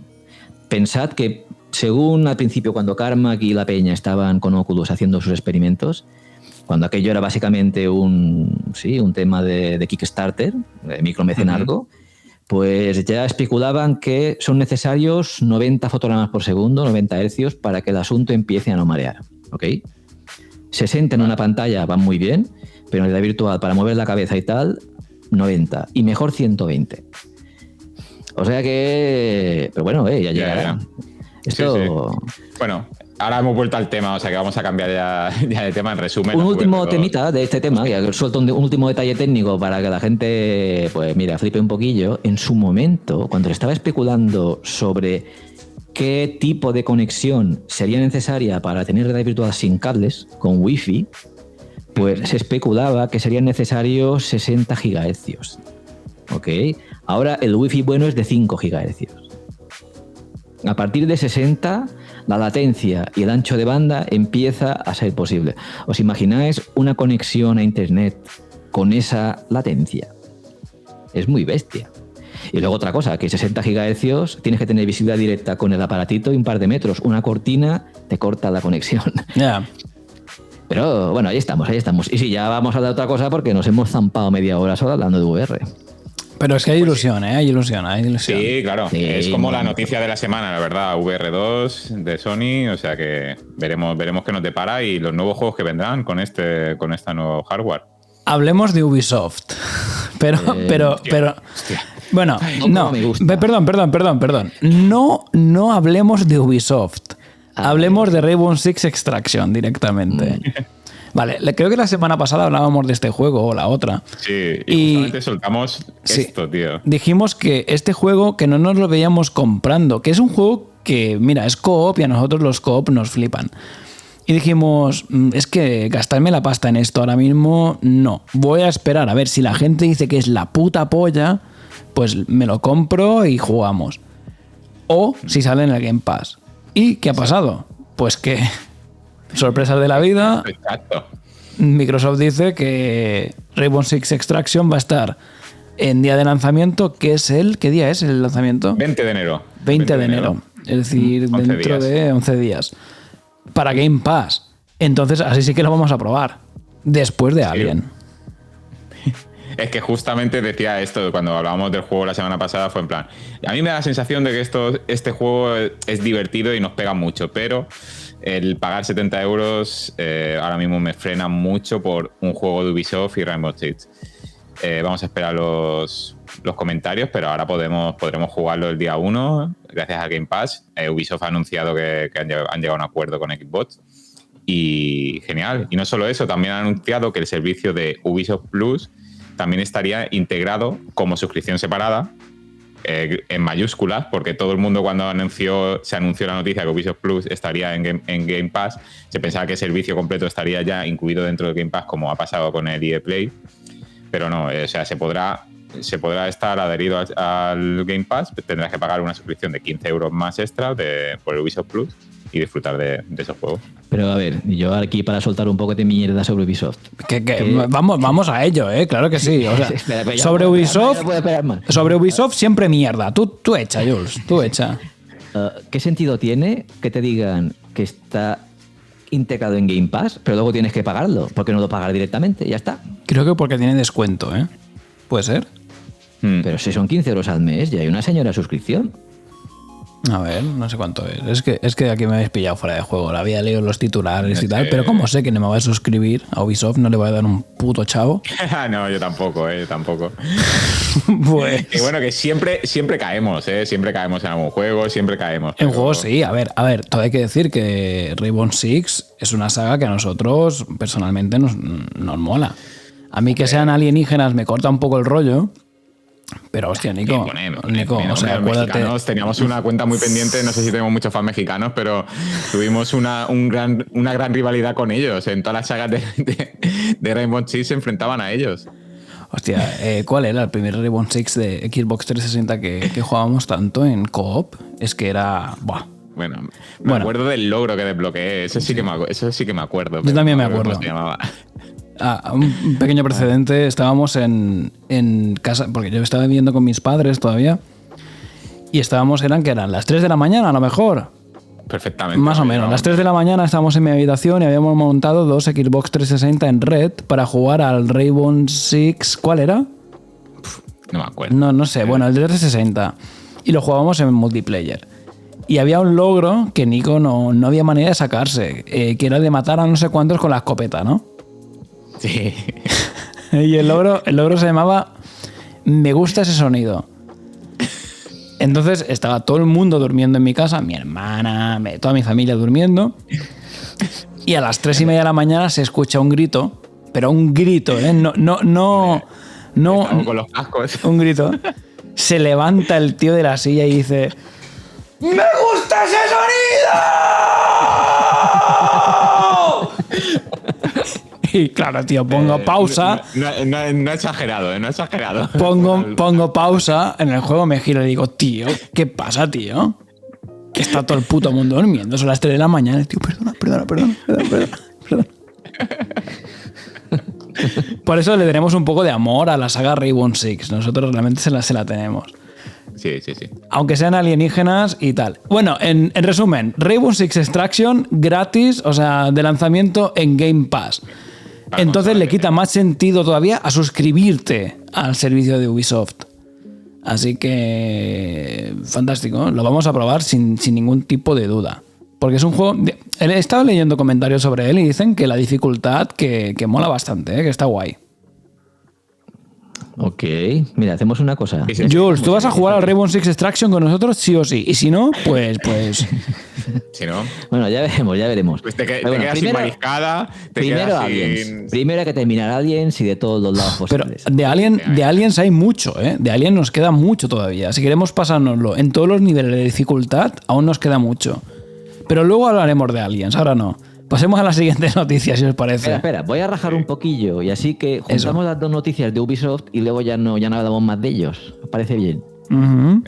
pensad que según al principio cuando Carmack y la Peña estaban con Oculus haciendo sus experimentos, cuando aquello era básicamente un tema de Kickstarter, de micromecenazgo, pues ya especulaban que son necesarios 90 fotogramas por segundo, 90 hercios, para que el asunto empiece a no marear. ¿Ok? 60 en una pantalla van muy bien, pero en realidad virtual, para mover la cabeza y tal, 90. Y mejor 120. O sea que... Pero bueno, ya llegará. Esto... Sí. Bueno, ahora hemos vuelto al tema, o sea que vamos a cambiar ya de tema en resumen. Un último temita de este tema, que suelto un último detalle técnico para que la gente, pues mira, flipe un poquillo. En su momento, cuando se estaba especulando sobre qué tipo de conexión sería necesaria para tener realidad virtual sin cables, con Wi-Fi, pues se especulaba que serían necesarios 60 gigahercios. ¿Ok? Ahora el Wi-Fi bueno es de 5 gigahercios. A partir de 60, la latencia y el ancho de banda empieza a ser posible. ¿Os imagináis una conexión a Internet con esa latencia? Es muy bestia. Y luego otra cosa, que 60 GHz tienes que tener visibilidad directa con el aparatito y un par de metros. Una cortina te corta la conexión. Ya. Pero bueno, ahí estamos. Y sí, ya vamos a hablar de otra cosa porque nos hemos zampado media hora solo hablando de VR. Pero es que hay ilusión, hay ilusión. Sí, claro. Sí, es como la noticia de la semana, la verdad. VR2 de Sony, o sea que veremos qué nos depara y los nuevos juegos que vendrán con este nuevo hardware. Hablemos de Ubisoft. Pero. Hostia. Bueno, no me gusta. Perdón. No hablemos de Ubisoft. Hablemos de Rainbow Six Extraction directamente. Vale, creo que la semana pasada hablábamos de este juego o la otra. Sí, y justamente soltamos esto, tío. Dijimos que este juego que no nos lo veíamos comprando, que es un juego que, mira, es co-op y a nosotros los co-op nos flipan. Y dijimos, es que gastarme la pasta en esto ahora mismo, no. Voy a esperar a ver si la gente dice que es la puta polla, pues me lo compro y jugamos. O si sale en el Game Pass. ¿Y qué ha pasado? Pues que... sorpresas de la vida. Exacto. Microsoft dice que Rainbow Six Extraction va a estar en día de lanzamiento, que es ¿qué día es el lanzamiento? 20 de enero. 20 de enero. Es decir, 11 dentro días. de 11 días. Para Game Pass. Entonces, así sí que lo vamos a probar. Después de Alien. Es que justamente decía esto cuando hablábamos del juego la semana pasada, fue en plan, a mí me da la sensación de que este juego es divertido y nos pega mucho, pero el pagar 70 euros ahora mismo me frena mucho por un juego de Ubisoft y Rainbow Six. Vamos a esperar los comentarios, pero ahora podremos jugarlo el día 1 gracias a Game Pass. Ubisoft ha anunciado que han llegado a un acuerdo con Xbox y genial. Y no solo eso, también han anunciado que el servicio de Ubisoft Plus también estaría integrado como suscripción separada, en mayúsculas, porque todo el mundo cuando se anunció la noticia que Ubisoft Plus estaría en Game Pass, se pensaba que el servicio completo estaría ya incluido dentro de Game Pass, como ha pasado con el EA Play, pero no, o sea, se podrá estar adherido al Game Pass, tendrás que pagar una suscripción de 15 euros más extra por el Ubisoft Plus y disfrutar de esos juegos. Pero a ver, yo aquí para soltar un poco de mierda sobre Ubisoft. Vamos a ello, claro que sí. O sea, Espera, pero ya sobre no puedo Ubisoft, esperar, no puedo esperar más. sobre Ubisoft siempre mierda. Tú echa, Jules, tú echa. ¿Qué sentido tiene que te digan que está integrado en Game Pass, pero luego tienes que pagarlo? ¿Por qué no lo pagar directamente? Ya está. Creo que porque tiene descuento, ¿eh? ¿Puede ser? Pero si son 15 euros al mes, ya hay una señora suscripción. A ver, no sé cuánto es. Es que aquí me habéis pillado fuera de juego. La había leído los titulares y tal, pero como sé que no me voy a suscribir a Ubisoft, no le voy a dar un puto chavo. No, yo tampoco, tampoco. Pues... Y bueno, que siempre caemos, siempre caemos en algún juego, siempre caemos. En juegos sí, a ver, todo hay que decir que Rainbow Six es una saga que a nosotros personalmente nos mola. A mí que sean alienígenas me corta un poco el rollo. Pero hostia, Nico, o sea, acuérdate. Teníamos una cuenta muy pendiente, no sé si tenemos muchos fans mexicanos, pero tuvimos una gran rivalidad con ellos. En todas las sagas de Rainbow Six se enfrentaban a ellos. Hostia, ¿cuál era el primer Rainbow Six de Xbox 360 que jugábamos tanto en co-op? Es que era... Buah. Bueno, me acuerdo del logro que desbloqueé, eso sí que me acuerdo. Yo también me acuerdo. ¿Cómo se llamaba? Un pequeño precedente, estábamos en casa, porque yo estaba viviendo con mis padres todavía, y eran las 3 de la mañana a lo mejor. Perfectamente. Más o menos, las 3 de la mañana estábamos en mi habitación y habíamos montado 2 Xbox 360 en red para jugar al Rainbow Six, ¿cuál era? No me acuerdo. No sé, bueno, el de 360. Y lo jugábamos en multiplayer. Y había un logro que Nico no había manera de sacarse, que era de matar a no sé cuántos con la escopeta, ¿no? Sí. Y el logro se llamaba Me gusta ese sonido. Entonces estaba todo el mundo durmiendo en mi casa, mi hermana, toda mi familia durmiendo. Y a las 3:30 de la mañana se escucha un grito, pero un grito, ¿eh? No. Con los cascos. Un grito. Se levanta el tío de la silla y dice: ¡Me gusta ese sonido! Y claro, tío, pongo pausa. No he exagerado, no he exagerado. Pongo pausa en el juego, me giro y digo: tío, ¿qué pasa, tío? Que está todo el puto mundo durmiendo, son las 3 de la mañana. Tío, perdona. Por eso le tenemos un poco de amor a la saga Rainbow Six. Nosotros realmente se la tenemos. Sí. Aunque sean alienígenas y tal. Bueno, en resumen, Rainbow Six Extraction gratis, o sea, de lanzamiento en Game Pass. Entonces le quita más sentido todavía a suscribirte al servicio de Ubisoft. Así que fantástico, lo vamos a probar sin ningún tipo de duda. Porque es un juego... He estado leyendo comentarios sobre él y dicen que la dificultad que mola bastante, que está guay. Ok, mira, hacemos una cosa. Jules, tú vas a jugar al Rainbow Six Extraction con nosotros sí o sí. Y si no, pues... Si no... Bueno, ya veremos. Pues te quedas sin mariscada, primero Aliens. Primero hay que terminar Aliens y de todos los lados posibles. Pero de Aliens hay mucho, ¿eh? De Aliens nos queda mucho todavía. Si queremos pasárnoslo en todos los niveles de dificultad, aún nos queda mucho. Pero luego hablaremos de Aliens, ahora no. Pasemos a las siguientes noticias, si os parece. Espera, voy a rajar un poquillo y así que juntamos las dos noticias de Ubisoft y luego ya no hablamos más de ellos. ¿Os parece bien? Uh-huh.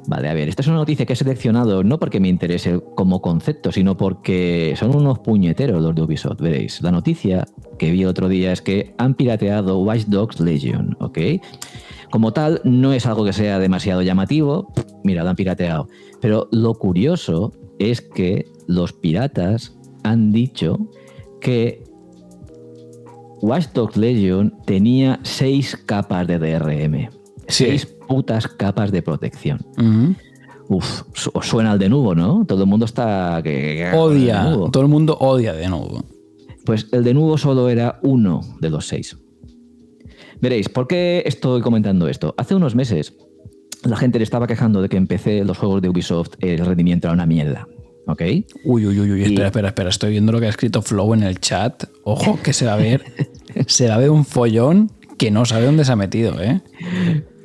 Vale, a ver, esta es una noticia que he seleccionado no porque me interese como concepto, sino porque son unos puñeteros los de Ubisoft, veréis. La noticia que vi el otro día es que han pirateado Watch Dogs Legion, ¿ok? Como tal, no es algo que sea demasiado llamativo, mira, lo han pirateado. Pero lo curioso es que los piratas han dicho que Watch Dogs Legion tenía 6 capas de DRM. Sí. 6 putas capas de protección. Uh-huh. Uf, os suena al Denuvo, ¿no? Todo el mundo está... Odia, todo el mundo odia Denuvo. Pues el Denuvo solo era uno de los 6. Veréis, ¿por qué estoy comentando esto? Hace unos meses la gente le estaba quejando de que en PC los juegos de Ubisoft el rendimiento era una mierda, ¿ok? Uy, espera, estoy viendo lo que ha escrito Flow en el chat. Ojo, que se va a ver un follón que no sabe dónde se ha metido, ¿eh?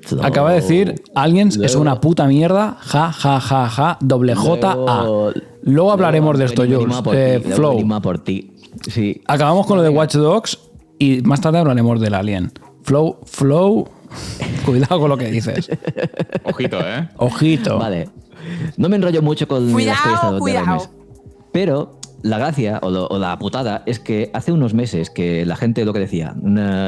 Flow. Acaba de decir, Aliens es una puta mierda, ja, doble J-A. Luego hablaremos de esto, Jules. Flow. Por ti. Sí. Acabamos con lo de Watch Dogs y más tarde hablaremos del Alien. Flow, cuidado con lo que dices. Ojito, ¿eh? Ojito. Vale. No me enrollo mucho con las historias de DRMs. Pero la gracia o la putada es que hace unos meses que la gente, lo que decía,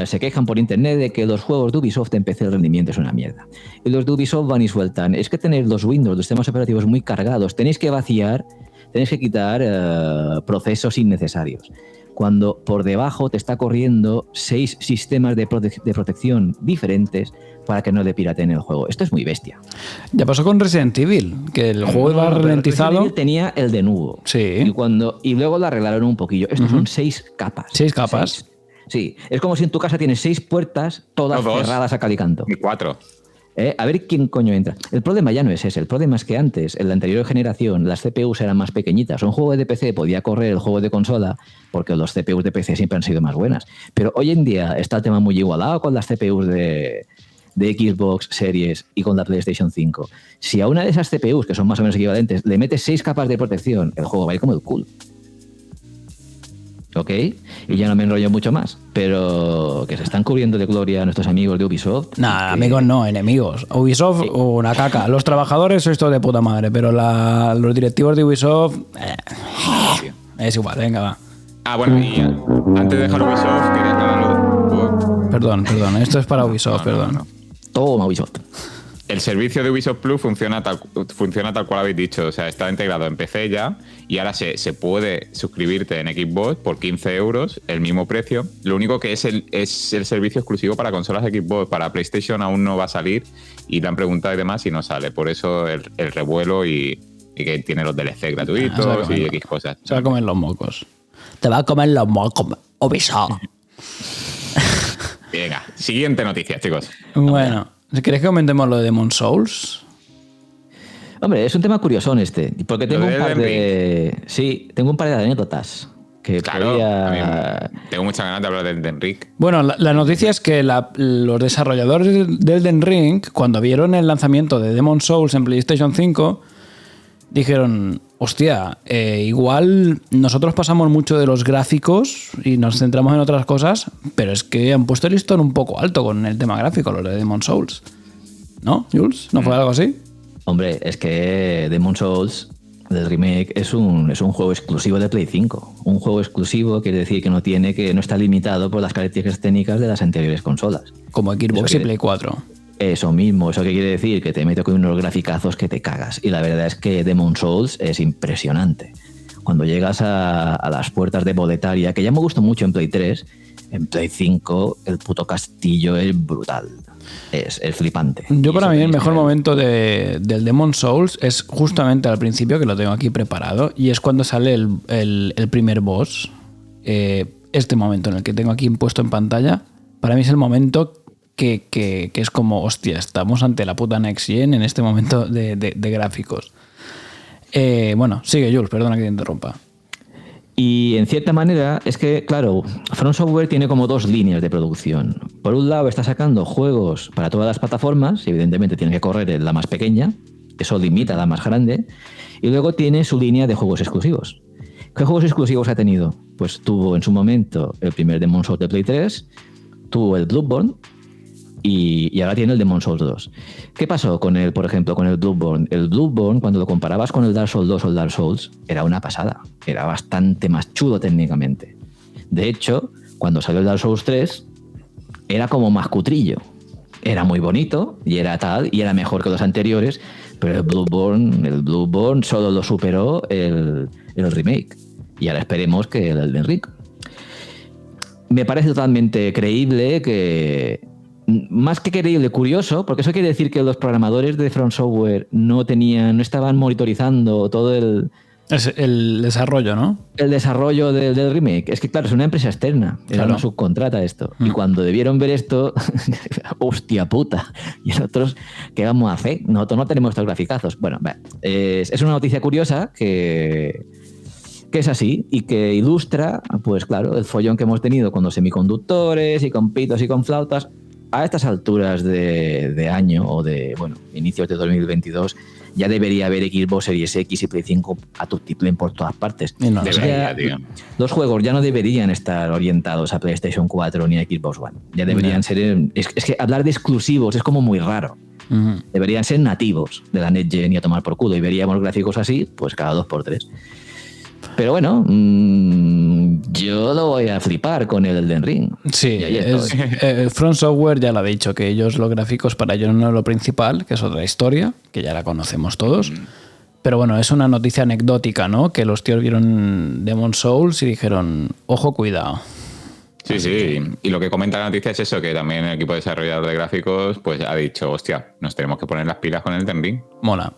se quejan por internet de que los juegos de Ubisoft en PC el rendimiento es una mierda. Y los de Ubisoft van y sueltan. Es que tenéis los Windows, los sistemas operativos muy cargados. Tenéis que vaciar, tenéis que quitar procesos innecesarios. Cuando por debajo te está corriendo 6 sistemas de protección diferentes para que no le pirateen el juego. Esto es muy bestia. Ya pasó con Resident Evil, que el juego iba ralentizado. Resident Evil tenía el Denuvo. Sí. Y luego lo arreglaron un poquillo. Estos son 6 capas. 6 capas. 6. Sí. Es como si en tu casa tienes 6 puertas, todas cerradas a cal y canto. Y 4. A ver quién coño entra. El problema ya no es ese. El problema es que antes, en la anterior generación, las CPUs eran más pequeñitas. Un juego de PC podía correr el juego de consola porque los CPUs de PC siempre han sido más buenas. Pero hoy en día está el tema muy igualado con las CPUs de Xbox Series y con la PlayStation 5. Si a una de esas CPUs, que son más o menos equivalentes, le metes 6 capas de protección, el juego va a ir como el culo. ¿Ok? Y ya no me enrollo mucho más, pero que se están cubriendo de gloria a nuestros amigos de Ubisoft. Nah, amigos no, enemigos. Ubisoft, una caca. Los trabajadores sois todos de puta madre, pero los directivos de Ubisoft... es igual, venga, va. Bueno, y antes de dejar Ubisoft, quería aclararlo. Perdón, esto es para Ubisoft, perdón. No. Toma, Ubisoft. El servicio de Ubisoft Plus funciona tal cual habéis dicho. O sea, está integrado en PC ya y ahora se puede suscribirte en Xbox por 15 euros, el mismo precio. Lo único que es el servicio exclusivo para consolas de Xbox. Para PlayStation aún no va a salir y le han preguntado y demás y no sale. Por eso el revuelo y que tiene los DLC gratuitos y X cosas. Se va a comer los mocos. Te va a comer los mocos, Ubisoft. Venga, siguiente noticia, chicos. Bueno, ¿queréis que comentemos lo de Demon's Souls? Hombre, es un tema curiosón porque tengo un par de... Sí, tengo un par de anécdotas que tengo muchas ganas de hablar del Elden Ring. Bueno, la noticia es que los desarrolladores del Elden Ring, cuando vieron el lanzamiento de Demon's Souls en PlayStation 5, dijeron, hostia, igual nosotros pasamos mucho de los gráficos y nos centramos en otras cosas, pero es que han puesto el listón un poco alto con el tema gráfico, los de Demon's Souls. ¿No, Jules? ¿No fue algo así? Hombre, es que Demon's Souls, el remake, es un juego exclusivo de Play 5. Un juego exclusivo quiere decir que no está limitado por las características técnicas de las anteriores consolas. Como Xbox y Play 4. Eso mismo, ¿eso qué quiere decir? Que te meto con unos graficazos que te cagas. Y la verdad es que Demon's Souls es impresionante. Cuando llegas a las puertas de Boletaria, que ya me gustó mucho en Play 3, en Play 5 el puto castillo es brutal. Es flipante. Yo para mí el mejor momento del Demon's Souls es justamente al principio, que lo tengo aquí preparado, y es cuando sale el primer boss. Este momento en el que tengo aquí puesto en pantalla, para mí es el momento que es como, hostia, estamos ante la puta Next Gen en este momento de gráficos. Bueno, sigue Jules, perdona que te interrumpa. Y en cierta manera es que, claro, From Software tiene como 2 líneas de producción. Por un lado está sacando juegos para todas las plataformas, y evidentemente tiene que correr en la más pequeña, eso limita a la más grande, y luego tiene su línea de juegos exclusivos. ¿Qué juegos exclusivos ha tenido? Pues tuvo en su momento el primer Demon's Souls de Play 3, tuvo el Bloodborne, y ahora tiene el Demon's Souls 2. ¿Qué pasó con el, por ejemplo, con el Bloodborne? El Bloodborne, cuando lo comparabas con el Dark Souls 2 o el Dark Souls, era una pasada. Era bastante más chulo técnicamente. De hecho, cuando salió el Dark Souls 3, era como más cutrillo. Era muy bonito y era tal, y era mejor que los anteriores, pero el Bloodborne solo lo superó el remake. Y ahora esperemos que el Elden Ring. Me parece totalmente creíble que... Más que creíble, curioso, porque eso quiere decir que los programadores de From Software no estaban monitorizando todo el desarrollo, ¿no? El desarrollo del remake. Es que, claro, es una empresa externa. Era una subcontrata esto. Y cuando debieron ver esto, hostia puta. Y nosotros, ¿qué vamos a hacer? Nosotros no tenemos estos graficazos. Bueno, es una noticia curiosa que es así y que ilustra, pues claro, el follón que hemos tenido con los semiconductores y con pitos y con flautas. A estas alturas de año o de, inicios de 2022, ya debería haber Xbox Series X y Play 5 a tutiplen por todas partes. No, debería, tío. Los juegos ya no deberían estar orientados a PlayStation 4 ni a Xbox One. Ya deberían ser... Es que hablar de exclusivos es como muy raro. Uh-huh. Deberían ser nativos de la Next Gen y a tomar por culo. Y veríamos gráficos así, pues cada 2x3. Pero bueno, yo lo voy a flipar con el Elden Ring. Sí, From Software ya lo ha dicho, que ellos los gráficos para ellos no es lo principal, que es otra historia, que ya la conocemos todos. Pero bueno, es una noticia anecdótica, ¿no? Que los tíos vieron Demon's Souls y dijeron, ojo, cuidado. Sí. Y lo que comenta la noticia es eso, que también el equipo desarrollador de gráficos pues ha dicho, hostia, nos tenemos que poner las pilas con el Elden Ring. Mola,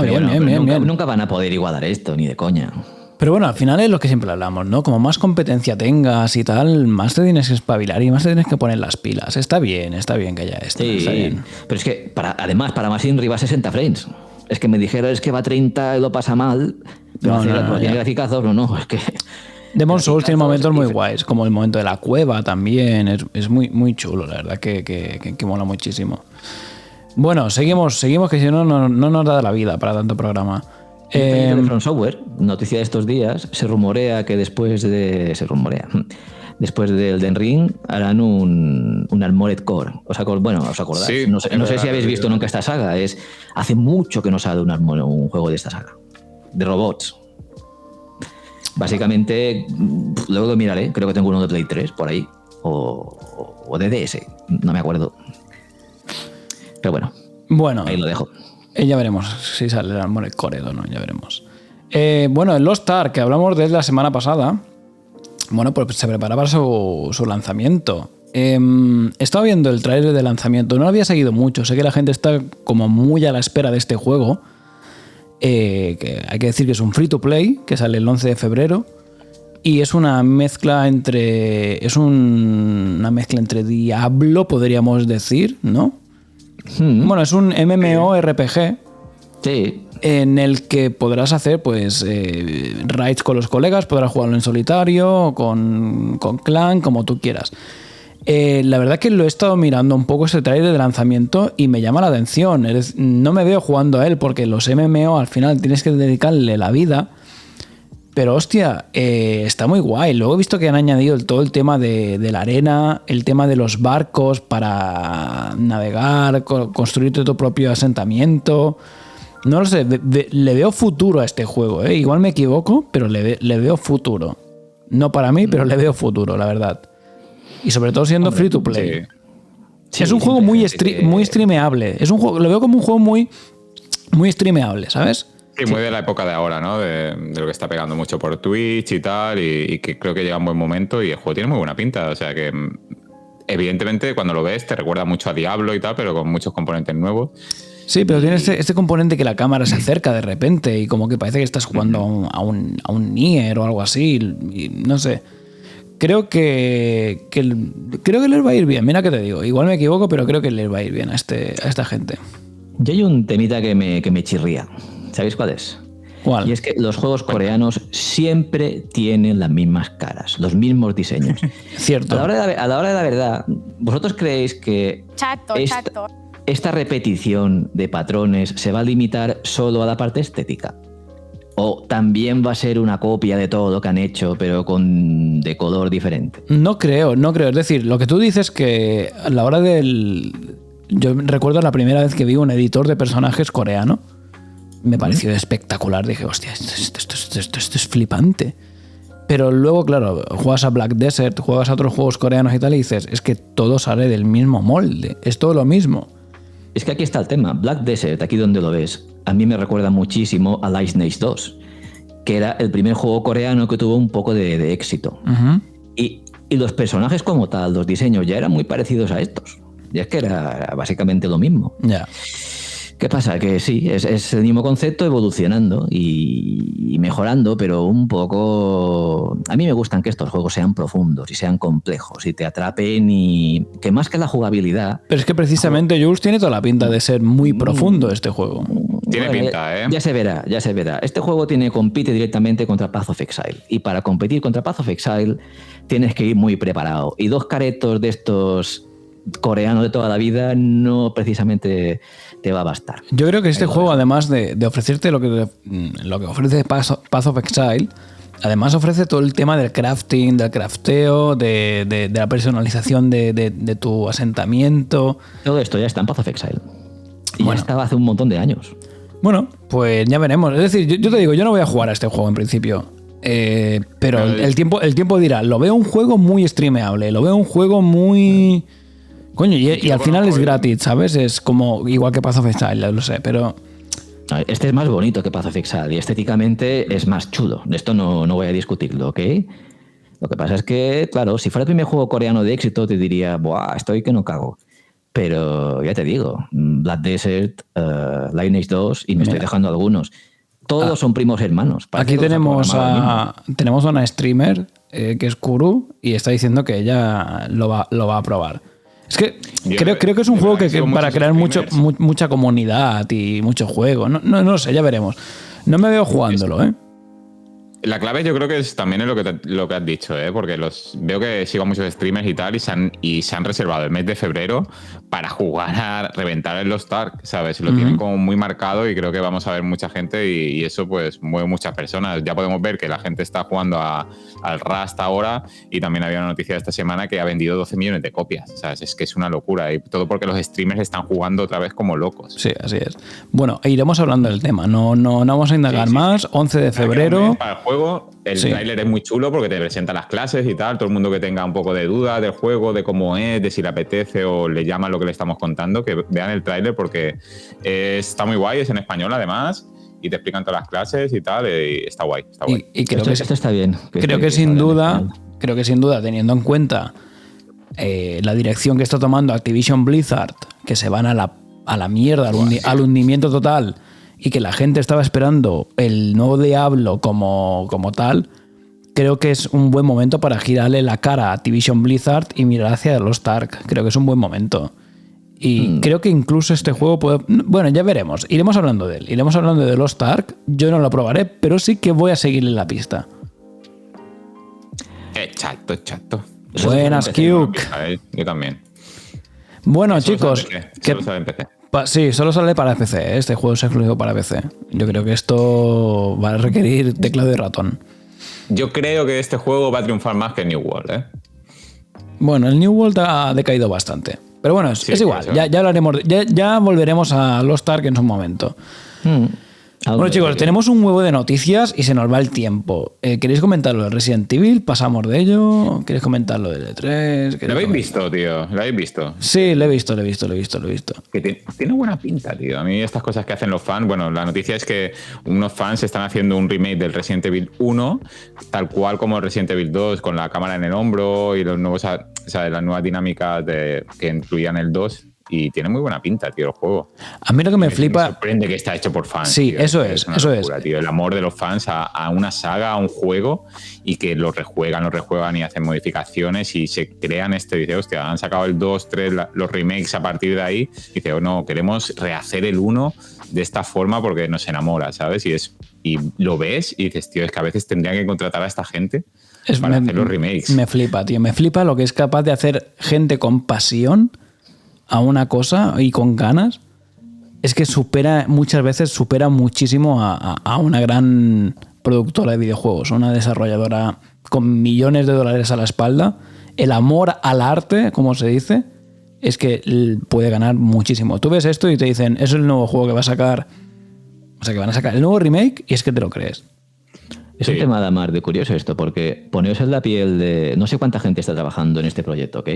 bien. Nunca van a poder igualar esto, ni de coña. Pero bueno, al final es lo que siempre hablamos, ¿no? Como más competencia tengas y tal, más te tienes que espabilar y más te tienes que poner las pilas. Está bien que haya esto. Sí, está bien. Pero es que, además, para más Inri va a 60 frames. Es que me dijeron, es que va a 30 y lo pasa mal. Pero tiene graficazos, es que... Demon's Souls tiene momentos muy guays, como el momento de la cueva también. Es muy, muy chulo, la verdad, que mola muchísimo. Bueno, seguimos, que si no nos da la vida para tanto programa. From Software, noticia de estos días, se rumorea que después del Elden Ring harán un Armored Core. ¿Os acordáis? Sí, no sé si habéis visto nunca esta saga. Hace mucho que no sale un juego de esta saga. De robots. Básicamente, luego lo miraré. Creo que tengo uno de Play 3 por ahí. O de DS. No me acuerdo. Pero bueno. Ahí lo dejo. Ya veremos si sale el Armored Core o no, ya veremos. El Lost Ark, que hablamos de él la semana pasada, pues se preparaba su lanzamiento. He estado viendo el trailer de lanzamiento, no lo había seguido mucho, sé que la gente está como muy a la espera de este juego, que hay que decir que es un free to play, que sale el 11 de febrero, y es una mezcla entre Diablo, podríamos decir, ¿no? Bueno, es un MMORPG. Sí. En el que podrás hacer pues raids con los colegas, podrás jugarlo en solitario, con clan, como tú quieras. La verdad que lo he estado mirando un poco ese trailer de lanzamiento y me llama la atención. No me veo jugando a él porque los MMO al final tienes que dedicarle la vida. Pero hostia, está muy guay. Luego he visto que han añadido todo el tema de la arena, el tema de los barcos para navegar, construirte tu propio asentamiento. No lo sé, le veo futuro a este juego, ¿eh? Igual me equivoco, pero le veo futuro. No para mí, pero le veo futuro, la verdad. Y sobre todo siendo free to play. Sí, es un juego muy streameable. Es un juego, lo veo como un juego muy, muy streameable, ¿sabes? Sí, muy de la época de ahora, ¿no? De lo que está pegando mucho por Twitch y tal, y que creo que llega un buen momento y el juego tiene muy buena pinta. O sea que, evidentemente, cuando lo ves te recuerda mucho a Diablo y tal, pero con muchos componentes nuevos. Sí, pero tiene este componente que la cámara se acerca de repente y como que parece que estás jugando a un Nier o algo así, y no sé. Creo que les va a ir bien, mira que te digo. Igual me equivoco, pero creo que les va a ir bien a esta gente. Yo hay un temita que me chirría. ¿Sabéis cuál es? ¿Cuál? Y es que los juegos coreanos siempre tienen las mismas caras, los mismos diseños. Cierto. A la hora de la verdad, ¿vosotros creéis que esta repetición de patrones se va a limitar solo a la parte estética? ¿O también va a ser una copia de todo lo que han hecho, pero de color diferente? No creo. Es decir, lo que tú dices que a la hora del... Yo recuerdo la primera vez que vi un editor de personajes coreano. Me pareció espectacular. Dije, hostia, esto es flipante. Pero luego, claro, juegas a Black Desert, juegas a otros juegos coreanos y tal, y dices, es que todo sale del mismo molde. Es todo lo mismo. Es que aquí está el tema. Black Desert, aquí donde lo ves, a mí me recuerda muchísimo a Lineage 2, que era el primer juego coreano que tuvo un poco de éxito. Uh-huh. Y los personajes como tal, los diseños, ya eran muy parecidos a estos. Y es que era básicamente lo mismo. Ya. ¿Qué pasa? Que sí, es el mismo concepto evolucionando y mejorando, pero un poco... A mí me gustan que estos juegos sean profundos y sean complejos y te atrapen y que más que la jugabilidad... Pero es que precisamente Jules tiene toda la pinta de ser muy profundo este juego. Tiene pinta, ¿eh? Ya se verá. Este juego compite directamente contra Path of Exile. Y para competir contra Path of Exile tienes que ir muy preparado. Y 2 caretos de estos coreanos de toda la vida no precisamente te va a bastar. Yo creo que este juego, además de ofrecerte lo que ofrece Path of Exile, además ofrece todo el tema del crafting, del crafteo, de la personalización de tu asentamiento. Todo esto ya está en Path of Exile. Y ya estaba hace un montón de años. Bueno, pues ya veremos. Es decir, yo te digo, yo no voy a jugar a este juego en principio. Pero el tiempo dirá, lo veo un juego muy streameable, lo veo un juego muy... Coño, y al final es gratis, ¿sabes? Es como igual que Path of Exile, lo sé, pero... Este es más bonito que Path of Exile y estéticamente es más chulo. De esto no voy a discutirlo, ¿ok? Lo que pasa es que, claro, si fuera el primer juego coreano de éxito te diría, ¡buah, estoy que no cago! Pero ya te digo, Black Desert, Lineage 2 y me estoy dejando algunos. Todos son primos hermanos. Aquí tenemos a una streamer que es Kuru y está diciendo que ella lo va a probar. Es que creo que es un juego que para crear mucha comunidad y mucho juego. No sé, ya veremos. No me veo jugándolo, ¿eh? La clave yo creo que es también lo que has dicho, ¿eh? Porque veo que sigo a muchos streamers y tal y se han reservado el mes de febrero para jugar a reventar el Lost Ark, ¿sabes? Lo tienen como muy marcado y creo que vamos a ver mucha gente y eso pues mueve muchas personas. Ya podemos ver que la gente está jugando al Rust ahora y también había una noticia esta semana que ha vendido 12 millones de copias, ¿sabes? Es que es una locura y todo porque los streamers están jugando otra vez como locos. Sí, así es. Bueno, iremos hablando del tema, no vamos a indagar más. 11 de febrero... El tráiler es muy chulo porque te presenta las clases y tal. Todo el mundo que tenga un poco de duda del juego, de cómo es, de si le apetece o le llama lo que le estamos contando, que vean el tráiler porque está muy guay, es en español además y te explican todas las clases y tal. Y está guay. Y creo que esto está bien. Creo que sin duda, teniendo en cuenta la dirección que está tomando Activision Blizzard, que se van a la mierda, al hundimiento total, y que la gente estaba esperando el nuevo Diablo como tal, creo que es un buen momento para girarle la cara a Activision Blizzard y mirar hacia Lost Ark. Creo que es un buen momento. Y creo que incluso este juego puede... Bueno, ya veremos. Iremos hablando de él. Iremos hablando de Lost Ark. Yo no lo probaré, pero sí que voy a seguirle la pista. Chato. Buenas, Kyuk. Yo también. Bueno, chicos... Solo sale en PC. Sí, solo sale para PC. Este juego es exclusivo para PC. Yo creo que esto va a requerir teclado y ratón. Yo creo que este juego va a triunfar más que New World, ¿eh? Bueno, el New World ha decaído bastante. Pero bueno, es igual. Ya hablaremos. Ya volveremos a Lost Ark en su momento. Bueno, chicos, tenemos un huevo de noticias y se nos va el tiempo. ¿Queréis comentar lo de Resident Evil? ¿Pasamos de ello? ¿Queréis comentar lo del E3? ¿Lo habéis visto, tío? ¿Lo habéis visto? Sí, lo he visto. Que tiene buena pinta, tío. A mí estas cosas que hacen los fans... Bueno, la noticia es que unos fans están haciendo un remake del Resident Evil 1, tal cual como el Resident Evil 2, con la cámara en el hombro y los nuevos, las nuevas dinámicas que incluían el 2... Y tiene muy buena pinta, tío, el juego. A mí lo que me flipa... Me sorprende que está hecho por fans. Sí, tío. eso es. Tío. El amor de los fans a una saga, a un juego, y que lo rejuegan y hacen modificaciones y se crean dice, hostia, han sacado el 2, 3, los remakes a partir de ahí. Dice, no, queremos rehacer el 1 de esta forma porque nos enamora, ¿sabes? Y lo ves y dices, tío, es que a veces tendrían que contratar a esta gente para hacer los remakes. Me flipa, tío. Me flipa lo que es capaz de hacer gente con pasión a una cosa y con ganas es que muchas veces supera muchísimo a una gran productora de videojuegos, una desarrolladora con millones de dólares a la espalda. El amor al arte, como se dice, es que puede ganar muchísimo. Tú ves esto y te dicen, eso es el nuevo juego que va a sacar. O sea, que van a sacar el nuevo remake y es que te lo crees. Es un tema de curioso esto, porque poneos en la piel de... No sé cuánta gente está trabajando en este proyecto, ¿ok?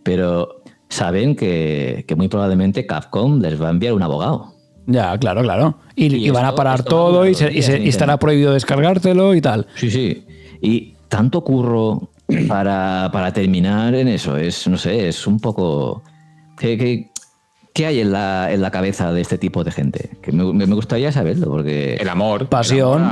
Pero saben que muy probablemente Capcom les va a enviar un abogado. Ya, claro. Y van a parar todo y estará prohibido descargártelo y tal. Sí. Y tanto curro para terminar en eso. No sé, es un poco... ¿Qué hay en la cabeza de este tipo de gente? Que me gustaría saberlo, porque... El amor. Pasión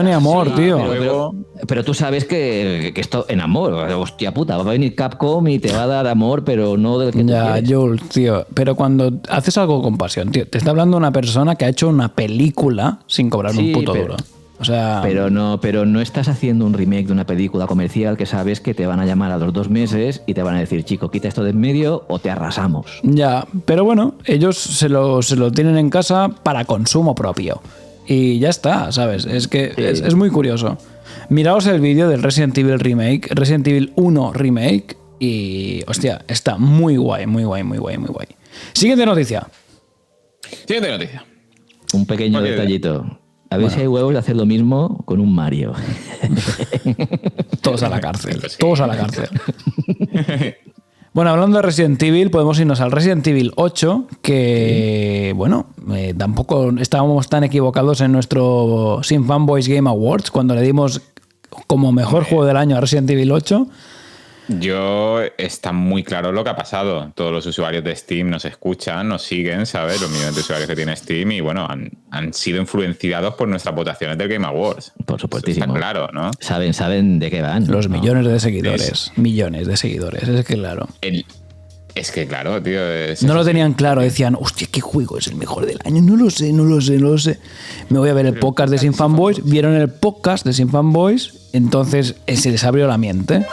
y amor, sí, tío. Pero tú sabes que esto en amor, hostia puta, va a venir Capcom y te va a dar amor, pero no del que tú quieres. Jules, tío. Pero cuando haces algo con pasión, tío, te está hablando una persona que ha hecho una película sin cobrar un puto duro. O sea, pero no estás haciendo un remake de una película comercial que sabes que te van a llamar a los 2 meses y te van a decir, chico, quita esto de en medio o te arrasamos. Ya, pero bueno, ellos se lo tienen en casa para consumo propio. Y ya está, ¿sabes? Es que sí. es muy curioso. Miraos el vídeo del Resident Evil Remake, Resident Evil 1 Remake, y hostia, está muy guay. Siguiente noticia. Un pequeño detallito. A ver si hay huevos de hacer lo mismo con un Mario. Todos a la cárcel. Bueno, hablando de Resident Evil, podemos irnos al Resident Evil 8, que, tampoco estábamos tan equivocados en nuestro Sin Fanboys Game Awards, cuando le dimos como mejor juego del año a Resident Evil 8. Está muy claro lo que ha pasado. Todos los usuarios de Steam nos escuchan, nos siguen, ¿sabes? Los millones de usuarios que tiene Steam y, han sido influenciados por nuestras votaciones del Game Awards. Por supuestísimo. Está claro, ¿no? Saben de qué van. Los millones de seguidores. Millones de seguidores, es que claro. Es que claro, tío. No lo tenían claro, decían, hostia, ¿qué juego es el mejor del año? No lo sé. Me voy a ver el podcast de Sin Fanboys. Vieron el podcast de Sin Fanboys, entonces se les abrió la mente.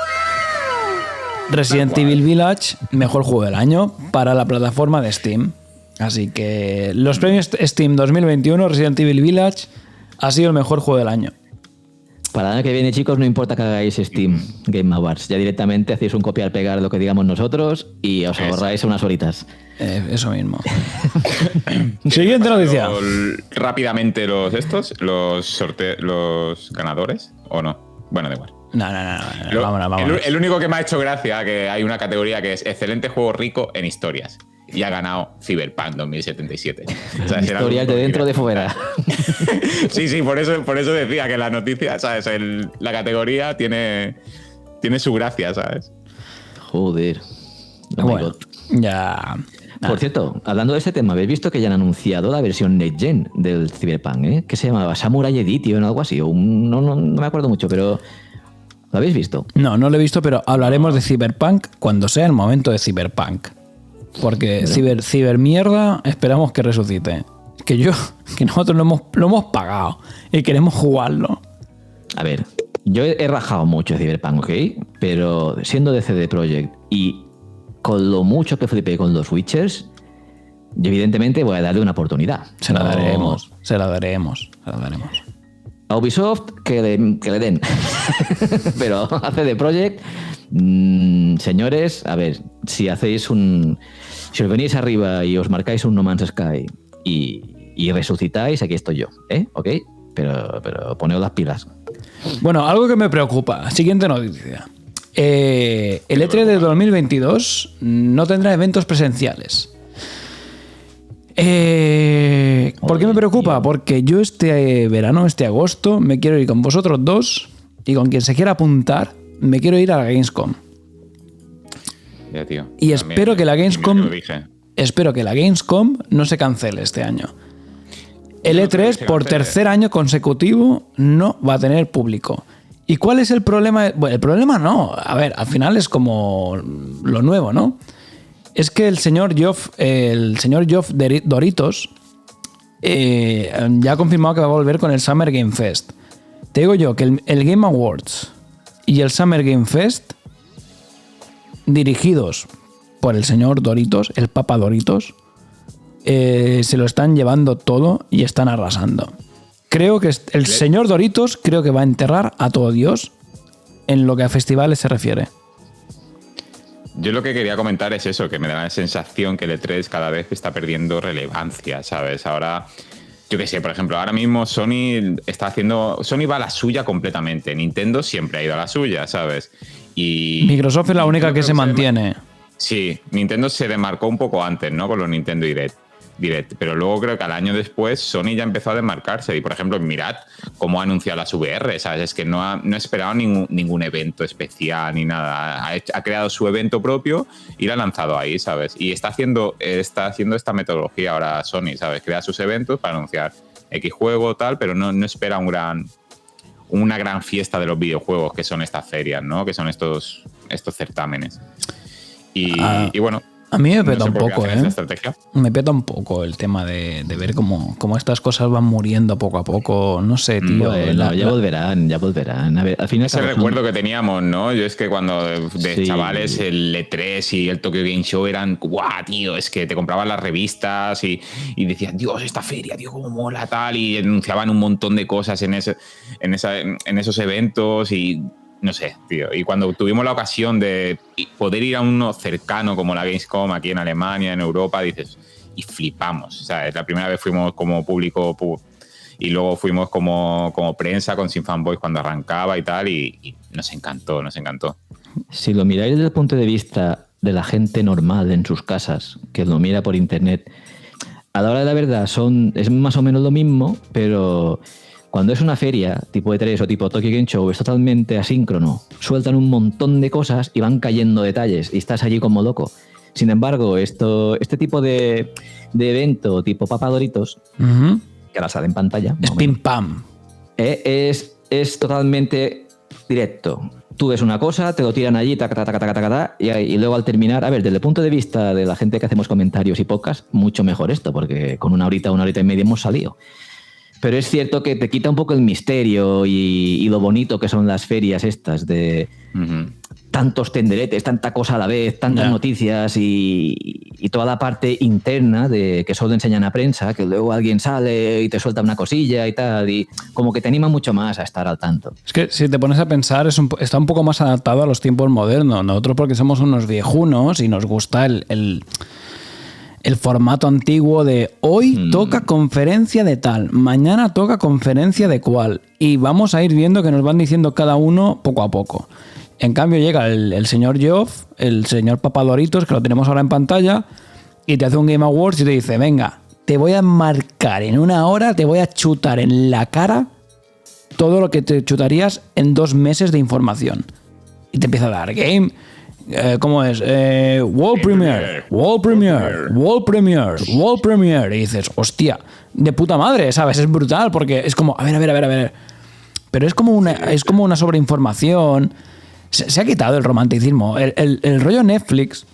Resident Evil Village, mejor juego del año para la plataforma de Steam. Así que los premios Steam 2021, Resident Evil Village ha sido el mejor juego del año. Para el año que viene, chicos, no importa que hagáis Steam Game Awards. Ya directamente hacéis un copiar-pegar de lo que digamos nosotros y os ahorráis unas horitas. Eso mismo. Siguiente noticia. Rápidamente los ganadores, ¿o no? Bueno, da igual. No. Vámonos. El único que me ha hecho gracia que hay una categoría que es excelente juego rico en historias. Y ha ganado Cyberpunk 2077. O sea, historias de dentro de fuera. Sí, por eso decía que la noticia, ¿sabes? La categoría tiene su gracia, ¿sabes? Joder. Bueno, ya. Por cierto, hablando de este tema, ¿habéis visto que ya han anunciado la versión Next Gen del Cyberpunk? Que se llamaba Samurai Edition o algo así. No me acuerdo mucho, pero... ¿Lo habéis visto? No lo he visto, pero hablaremos de Cyberpunk cuando sea el momento de Cyberpunk. Porque cibermierda esperamos que resucite. Que nosotros lo hemos pagado y queremos jugarlo. A ver, yo he rajado mucho de Cyberpunk, ¿ok? Pero siendo de CD Projekt y con lo mucho que flipé con los Witchers, yo evidentemente voy a darle una oportunidad. Se la daremos. A Ubisoft que le den. Pero a CD Projekt, señores, a ver, si os venís arriba y os marcáis un No Man's Sky y resucitáis, aquí estoy yo, ¿ok? Pero poneos las pilas. Bueno, algo que me preocupa. Siguiente noticia. El E3 de 2022 no tendrá eventos presenciales. ¿Por qué me preocupa? Porque yo este verano, este agosto, me quiero ir con vosotros dos y con quien se quiera apuntar, me quiero ir a la Gamescom. Ya, tío. Y espero que la Gamescom no se cancele este año. El E3 por tercer año consecutivo no va a tener público. ¿Y cuál es el problema? Bueno, el problema no. A ver, al final es como lo nuevo, ¿no? Es que el señor Geoff Doritos ya ha confirmado que va a volver con el Summer Game Fest. Te digo yo que el Game Awards y el Summer Game Fest, dirigidos por el señor Doritos, el Papa Doritos, se lo están llevando todo y están arrasando. Creo que el señor Doritos creo que va a enterrar a todo Dios en lo que a festivales se refiere. Yo lo que quería comentar es eso, que me da la sensación que el E3 cada vez está perdiendo relevancia, ¿sabes? Ahora, yo qué sé, por ejemplo, ahora mismo Sony va a la suya completamente. Nintendo siempre ha ido a la suya, ¿sabes? Y Microsoft es la única que se mantiene. Sí, Nintendo se demarcó un poco antes, ¿no? Con los Nintendo Direct. Pero luego creo que al año después Sony ya empezó a desmarcarse. Y por ejemplo, mirad cómo ha anunciado las VR, ¿sabes? Es que no ha esperado ningún evento especial ni nada. Ha creado su evento propio y lo ha lanzado ahí, ¿sabes? Y está haciendo esta metodología ahora Sony, ¿sabes? Crea sus eventos para anunciar X juego, tal, pero no espera una gran fiesta de los videojuegos, que son estas ferias, ¿no? Que son estos certámenes. Y bueno, a mí me peta un poco, Me peta un poco el tema de ver cómo estas cosas van muriendo poco a poco. No sé, tío. Bueno, ya volverán. A ver, al final ese recuerdo que teníamos, ¿no? Yo es que cuando de chavales el E3 y el Tokyo Game Show eran ¡guau, tío! Es que te compraban las revistas y decías, Dios, esta feria, tío, cómo mola, tal. Y anunciaban un montón de cosas en esos eventos y... No sé, tío. Y cuando tuvimos la ocasión de poder ir a uno cercano como la Gamescom aquí en Alemania, en Europa, dices, y flipamos. O sea, la primera vez fuimos como público y luego fuimos como prensa con Sin Fanboys cuando arrancaba y tal, y nos encantó. Si lo miráis desde el punto de vista de la gente normal en sus casas, que lo mira por internet, a la hora de la verdad es más o menos lo mismo, pero... Cuando es una feria, tipo E3 o tipo Tokyo Game Show, es totalmente asíncrono. Sueltan un montón de cosas y van cayendo detalles y estás allí como loco. Sin embargo, este tipo de evento, tipo Papa Doritos, que ahora sale en pantalla. Es pim pam. Es totalmente directo. Tú ves una cosa, te lo tiran allí, y luego al terminar, a ver, desde el punto de vista de la gente que hacemos comentarios y podcast, mucho mejor esto, porque con una horita y media hemos salido. Pero es cierto que te quita un poco el misterio y lo bonito que son las ferias estas de tantos tenderetes, tanta cosa a la vez, tantas noticias y toda la parte interna de que solo enseñan a prensa, que luego alguien sale y te suelta una cosilla y tal, y como que te anima mucho más a estar al tanto. Es que si te pones a pensar, está un poco más adaptado a los tiempos modernos. Nosotros porque somos unos viejunos y nos gusta el formato antiguo de hoy toca conferencia de tal, mañana toca conferencia de cual, y vamos a ir viendo que nos van diciendo cada uno poco a poco. En cambio llega el señor Geoff, el señor Papadoritos, que lo tenemos ahora en pantalla, y te hace un Game Awards y te dice, venga, te voy a marcar en una hora, te voy a chutar en la cara todo lo que te chutarías en 2 meses de información. Y te empieza a dar Game... ¿cómo es? World Premiere. Y dices, hostia, de puta madre, ¿sabes? Es brutal porque es como, a ver. Pero es como una sobreinformación. Se ha quitado el romanticismo. El rollo Netflix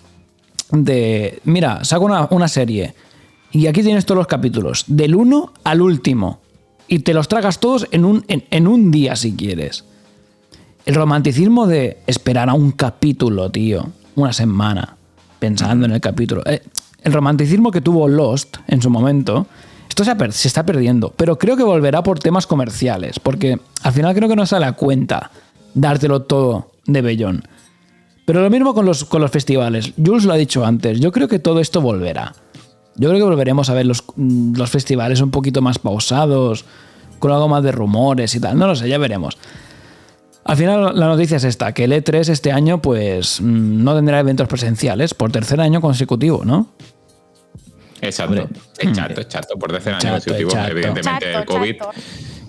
de, mira, saco una serie y aquí tienes todos los capítulos, del 1 al último, y te los tragas todos en un día si quieres. El romanticismo de esperar a un capítulo, tío, una semana, pensando en el capítulo. El romanticismo que tuvo Lost en su momento, esto se está perdiendo, pero creo que volverá por temas comerciales, porque al final creo que no sale a cuenta dártelo todo de bellón. Pero lo mismo con los festivales. Jules lo ha dicho antes, yo creo que todo esto volverá. Yo creo que volveremos a ver los festivales un poquito más pausados, con algo más de rumores y tal. No lo sé, ya veremos. Al final la noticia es esta, que el E3 este año pues no tendrá eventos presenciales por 3er año consecutivo, ¿no? Exacto, por 3er año consecutivo, evidentemente el COVID,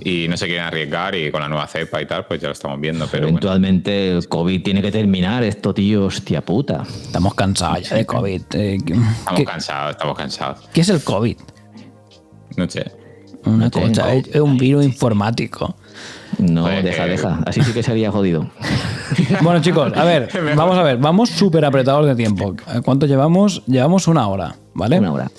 y no se quieren arriesgar y con la nueva cepa y tal, pues ya lo estamos viendo. Pero eventualmente el COVID tiene que terminar, esto, tío, hostia puta. Estamos cansados ya de COVID. Estamos cansados. ¿Qué es el COVID? No sé. Una cosa, es un virus informático. No, deja. Así sí que se había jodido. Bueno, chicos, vamos súper apretados de tiempo. ¿Cuánto llevamos? Llevamos 1 hora, ¿vale? 1 hora.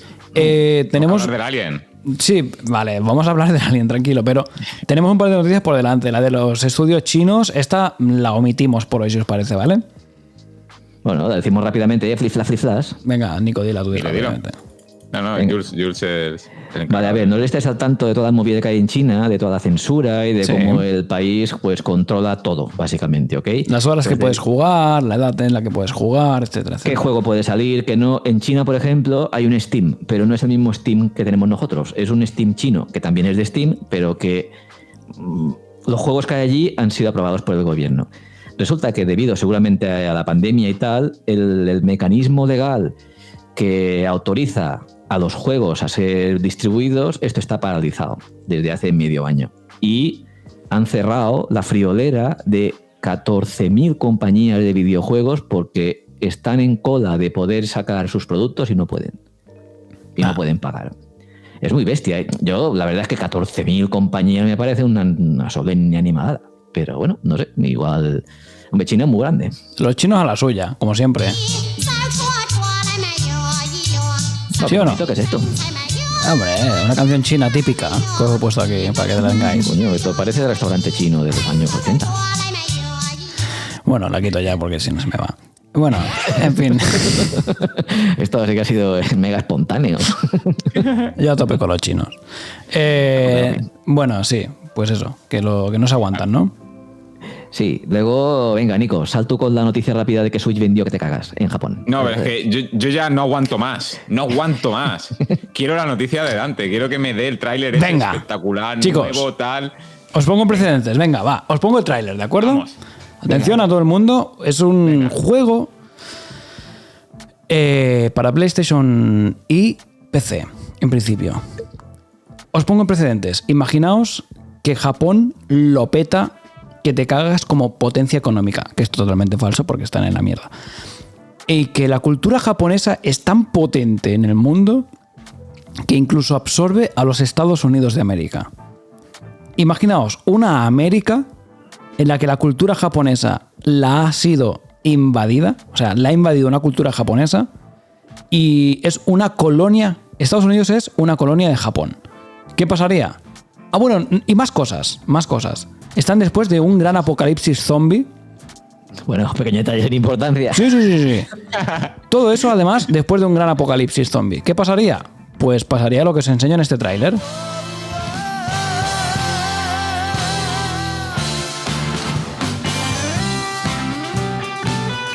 ¿Vamos a hablar del Alien? Sí, vale, vamos a hablar del Alien, tranquilo, pero tenemos un par de noticias por delante. La de los estudios chinos, esta la omitimos por hoy, si os parece, ¿vale? Bueno, la decimos rápidamente, flip-flash. Venga, Nico, dila tú rápidamente. No, Jules es el encargado. Vale, a ver, no estés al tanto de toda la movida que hay en China, de toda la censura y de cómo el país pues controla todo, básicamente, ¿ok? Las horas que puedes jugar, la edad en la que puedes jugar, etcétera, etcétera. ¿Qué juego puede salir? Que no. En China, por ejemplo, hay un Steam, pero no es el mismo Steam que tenemos nosotros. Es un Steam chino, que también es de Steam, pero que los juegos que hay allí han sido aprobados por el gobierno. Resulta que debido seguramente a la pandemia y tal, el mecanismo legal que autoriza a los juegos a ser distribuidos, esto está paralizado desde hace medio año. Y han cerrado la friolera de 14.000 compañías de videojuegos porque están en cola de poder sacar sus productos y no pueden. Y no pueden pagar. Es muy bestia, ¿eh? Yo, la verdad es que 14.000 compañías me parece una solemne animada. Pero bueno, no sé, igual... Hombre, China es muy grande. Los chinos a la suya, como siempre. ¿Sí o no? ¿Qué es esto? Hombre, una canción china típica que os he puesto aquí para que te la tengáis. Coño, esto parece de restaurante chino de los años 80. Bueno, la quito ya porque si no se me va. Bueno, en fin. Esto sí que ha sido mega espontáneo. Yo a tope con los chinos. Bueno, sí, pues eso, que no se aguantan, ¿no? Sí, luego, venga, Nico, sal tú con la noticia rápida de que Switch vendió que te cagas en Japón. No, pero es que yo ya no aguanto más. No aguanto más. Quiero la noticia de Dante. Quiero que me dé el tráiler espectacular, chicos, nuevo, tal. Os pongo precedentes. Venga, va. Os pongo el tráiler, ¿de acuerdo? Vamos. Atención a todo el mundo. Es un juego para PlayStation y PC, en principio. Os pongo en precedentes. Imaginaos que Japón lo peta, que te cagas como potencia económica, que es totalmente falso porque están en la mierda. Y que la cultura japonesa es tan potente en el mundo que incluso absorbe a los Estados Unidos de América. Imaginaos una América en la que la cultura japonesa la ha sido invadida, o sea, la ha invadido una cultura japonesa y es una colonia. Estados Unidos es una colonia de Japón. ¿Qué pasaría? Ah, bueno, y más cosas. Están después de un gran apocalipsis zombie. Bueno, pequeño detalle sin importancia. Sí. Todo eso, además, después de un gran apocalipsis zombie. ¿Qué pasaría? Pues pasaría lo que os enseño en este tráiler.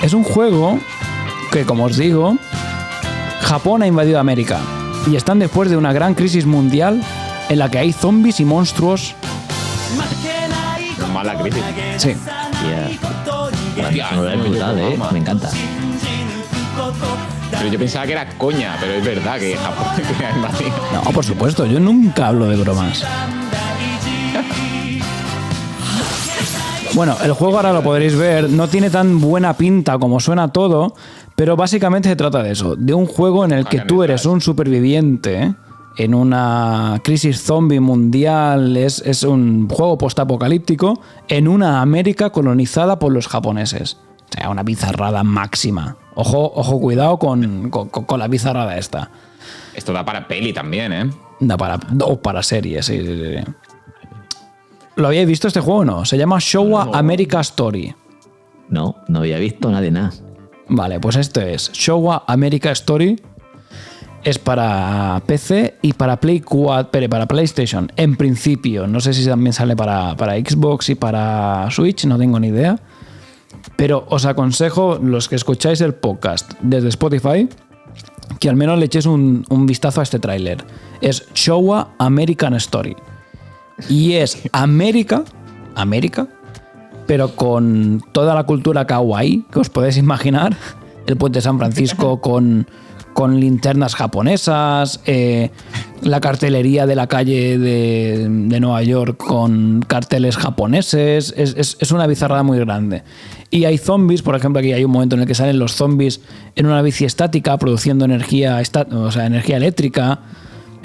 Es un juego que, como os digo, Japón ha invadido América y están después de una gran crisis mundial en la que hay zombies y monstruos. Mala crisis. Sí. No es brutal, ¿eh? Me encanta. Pero yo pensaba que era coña, pero es verdad que Japón ha invadido. No, por supuesto, yo nunca hablo de bromas. Bueno, el juego ahora lo podréis ver, no tiene tan buena pinta como suena todo, pero básicamente se trata de eso, de un juego en el que tú eres un superviviente en una crisis zombie mundial, es un juego postapocalíptico en una América colonizada por los japoneses. O sea, una bizarrada máxima. Ojo, cuidado con la bizarrada esta. Esto da para peli también, ¿eh? Da para series, sí. ¿Lo habíais visto este juego o no? Se llama Showa America Story. No había visto nada de nada. Vale, pues esto es Showa America Story. Es para PC y para para PlayStation. En principio, no sé si también sale para Xbox y para Switch, no tengo ni idea. Pero os aconsejo, los que escucháis el podcast desde Spotify, que al menos le echéis un vistazo a este tráiler. Es Showa American Story. Y es América, pero con toda la cultura kawaii que os podéis imaginar. El puente de San Francisco con linternas japonesas, la cartelería de la calle de Nueva York con carteles japoneses. Es una bizarrada muy grande. Y hay zombies, por ejemplo, aquí hay un momento en el que salen los zombies en una bici estática produciendo energía eléctrica.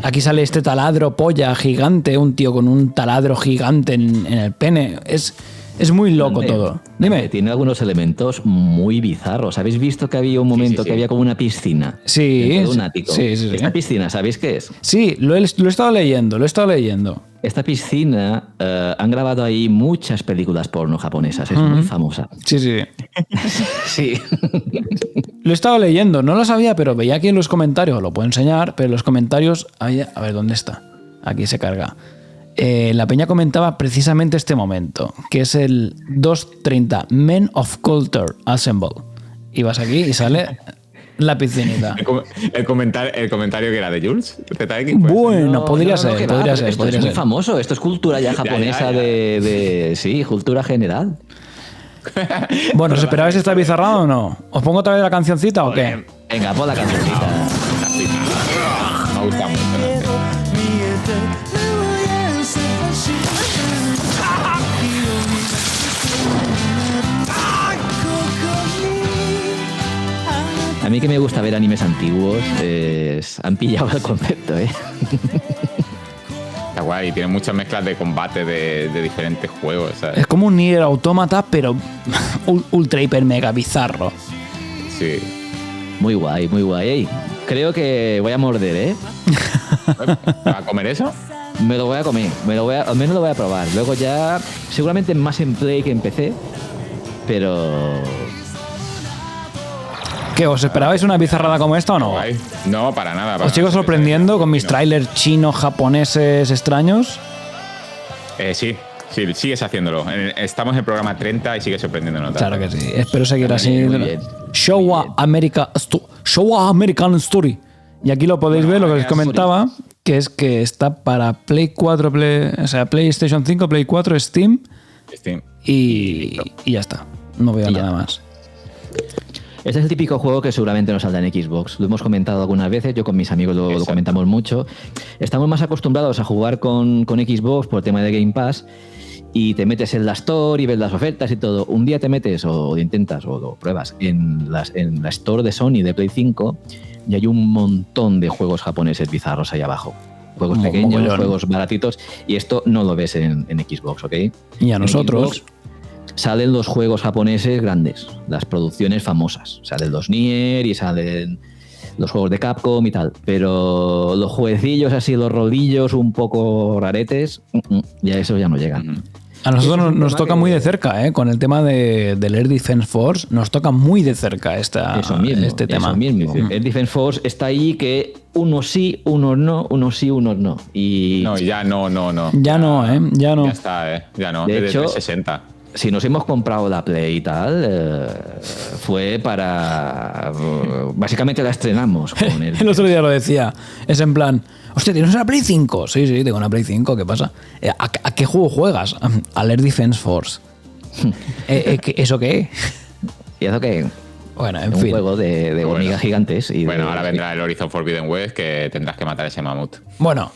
Aquí sale este taladro polla gigante, un tío con un taladro gigante en el pene. Es muy loco todo. Dime. Tiene algunos elementos muy bizarros. ¿Habéis visto que había un momento que había como una piscina? Sí. Un ático. Sí. Esta piscina, ¿sabéis qué es? Sí, lo he estado leyendo. esta piscina han grabado ahí muchas películas porno japonesas. Es muy famosa. Sí, sí. Sí. Lo he estado leyendo, no lo sabía, pero veía aquí en los comentarios, lo puedo enseñar, pero en los comentarios, a ver, ¿dónde está? Aquí se carga. La peña comentaba precisamente este momento, que es el 230, Men of Culture Assemble. Y vas aquí y sale la piscinita. El comentario que era de Jules, ZX. Bueno, podría ser. Esto es muy famoso. Esto es cultura ya japonesa de sí, cultura general. Bueno, ¿os esperabais esta bizarrada o no? ¿Os pongo otra vez la cancioncita o qué? Venga, pon la cancioncita. Me gusta mucho. A mí que me gusta ver animes antiguos, han pillado el concepto, ¿eh? Está guay, tiene muchas mezclas de combate de diferentes juegos, ¿sabes? Es como un Nier Automata, pero ultra hiper mega bizarro. Sí. Muy guay, muy guay. Ey, creo que voy a morder, ¿eh? ¿Vas a comer eso? Me lo voy a comer, al menos lo voy a probar. Luego ya, seguramente más en Play que en PC, pero... ¿Qué? ¿Os esperabais una bizarrada como esta o no? Guay. No, para nada. ¿Os sigo sorprendiendo con mis trailers chinos, japoneses, extraños? Sí, sigues haciéndolo. Estamos en el programa 30 y sigues sorprendiéndonos. Claro que sí. Espero seguir así. Muy bien. Showa American Story. Y aquí lo podéis ver, lo que os comentaba, que es que está para Play 4, PlayStation 5, Play 4, Steam. Y ya está. No veo nada más. Este es el típico juego que seguramente no saldrá en Xbox. Lo hemos comentado algunas veces, yo con mis amigos lo comentamos mucho. Estamos más acostumbrados a jugar con Xbox por el tema de Game Pass y te metes en la Store y ves las ofertas y todo. Un día te metes o intentas o lo pruebas en la Store de Sony de Play 5 y hay un montón de juegos japoneses bizarros ahí abajo. Juegos pequeños, juegos baratitos, y esto no lo ves en Xbox, ¿ok? Y a nosotros... Salen los juegos japoneses grandes, las producciones famosas. Salen los Nier y salen los juegos de Capcom y tal. Pero los jueguecillos así, los rolillos un poco raretes, ya eso ya no llegan. A nosotros nos toca muy de cerca, con el tema del Air Defense Force, nos toca muy de cerca este tema. Eso mismo. Sí. Air Defense Force está ahí que unos sí, unos no, unos sí, unos no. Y... No, ya no. Ya no. Ya está, ya no. De hecho, 360. Si nos hemos comprado la Play y tal, fue para... básicamente la estrenamos con el... El otro día lo decía. Es en plan, hostia, ¿tienes una Play 5? Sí, tengo una Play 5, ¿qué pasa? ¿A qué juego juegas? Al Air Defense Force. ¿Eso qué? ¿Y eso qué? Bueno, en fin. fin. Un juego de hormigas gigantes. Y ahora vendrá el Horizon Forbidden West, que tendrás que matar a ese mamut. Bueno...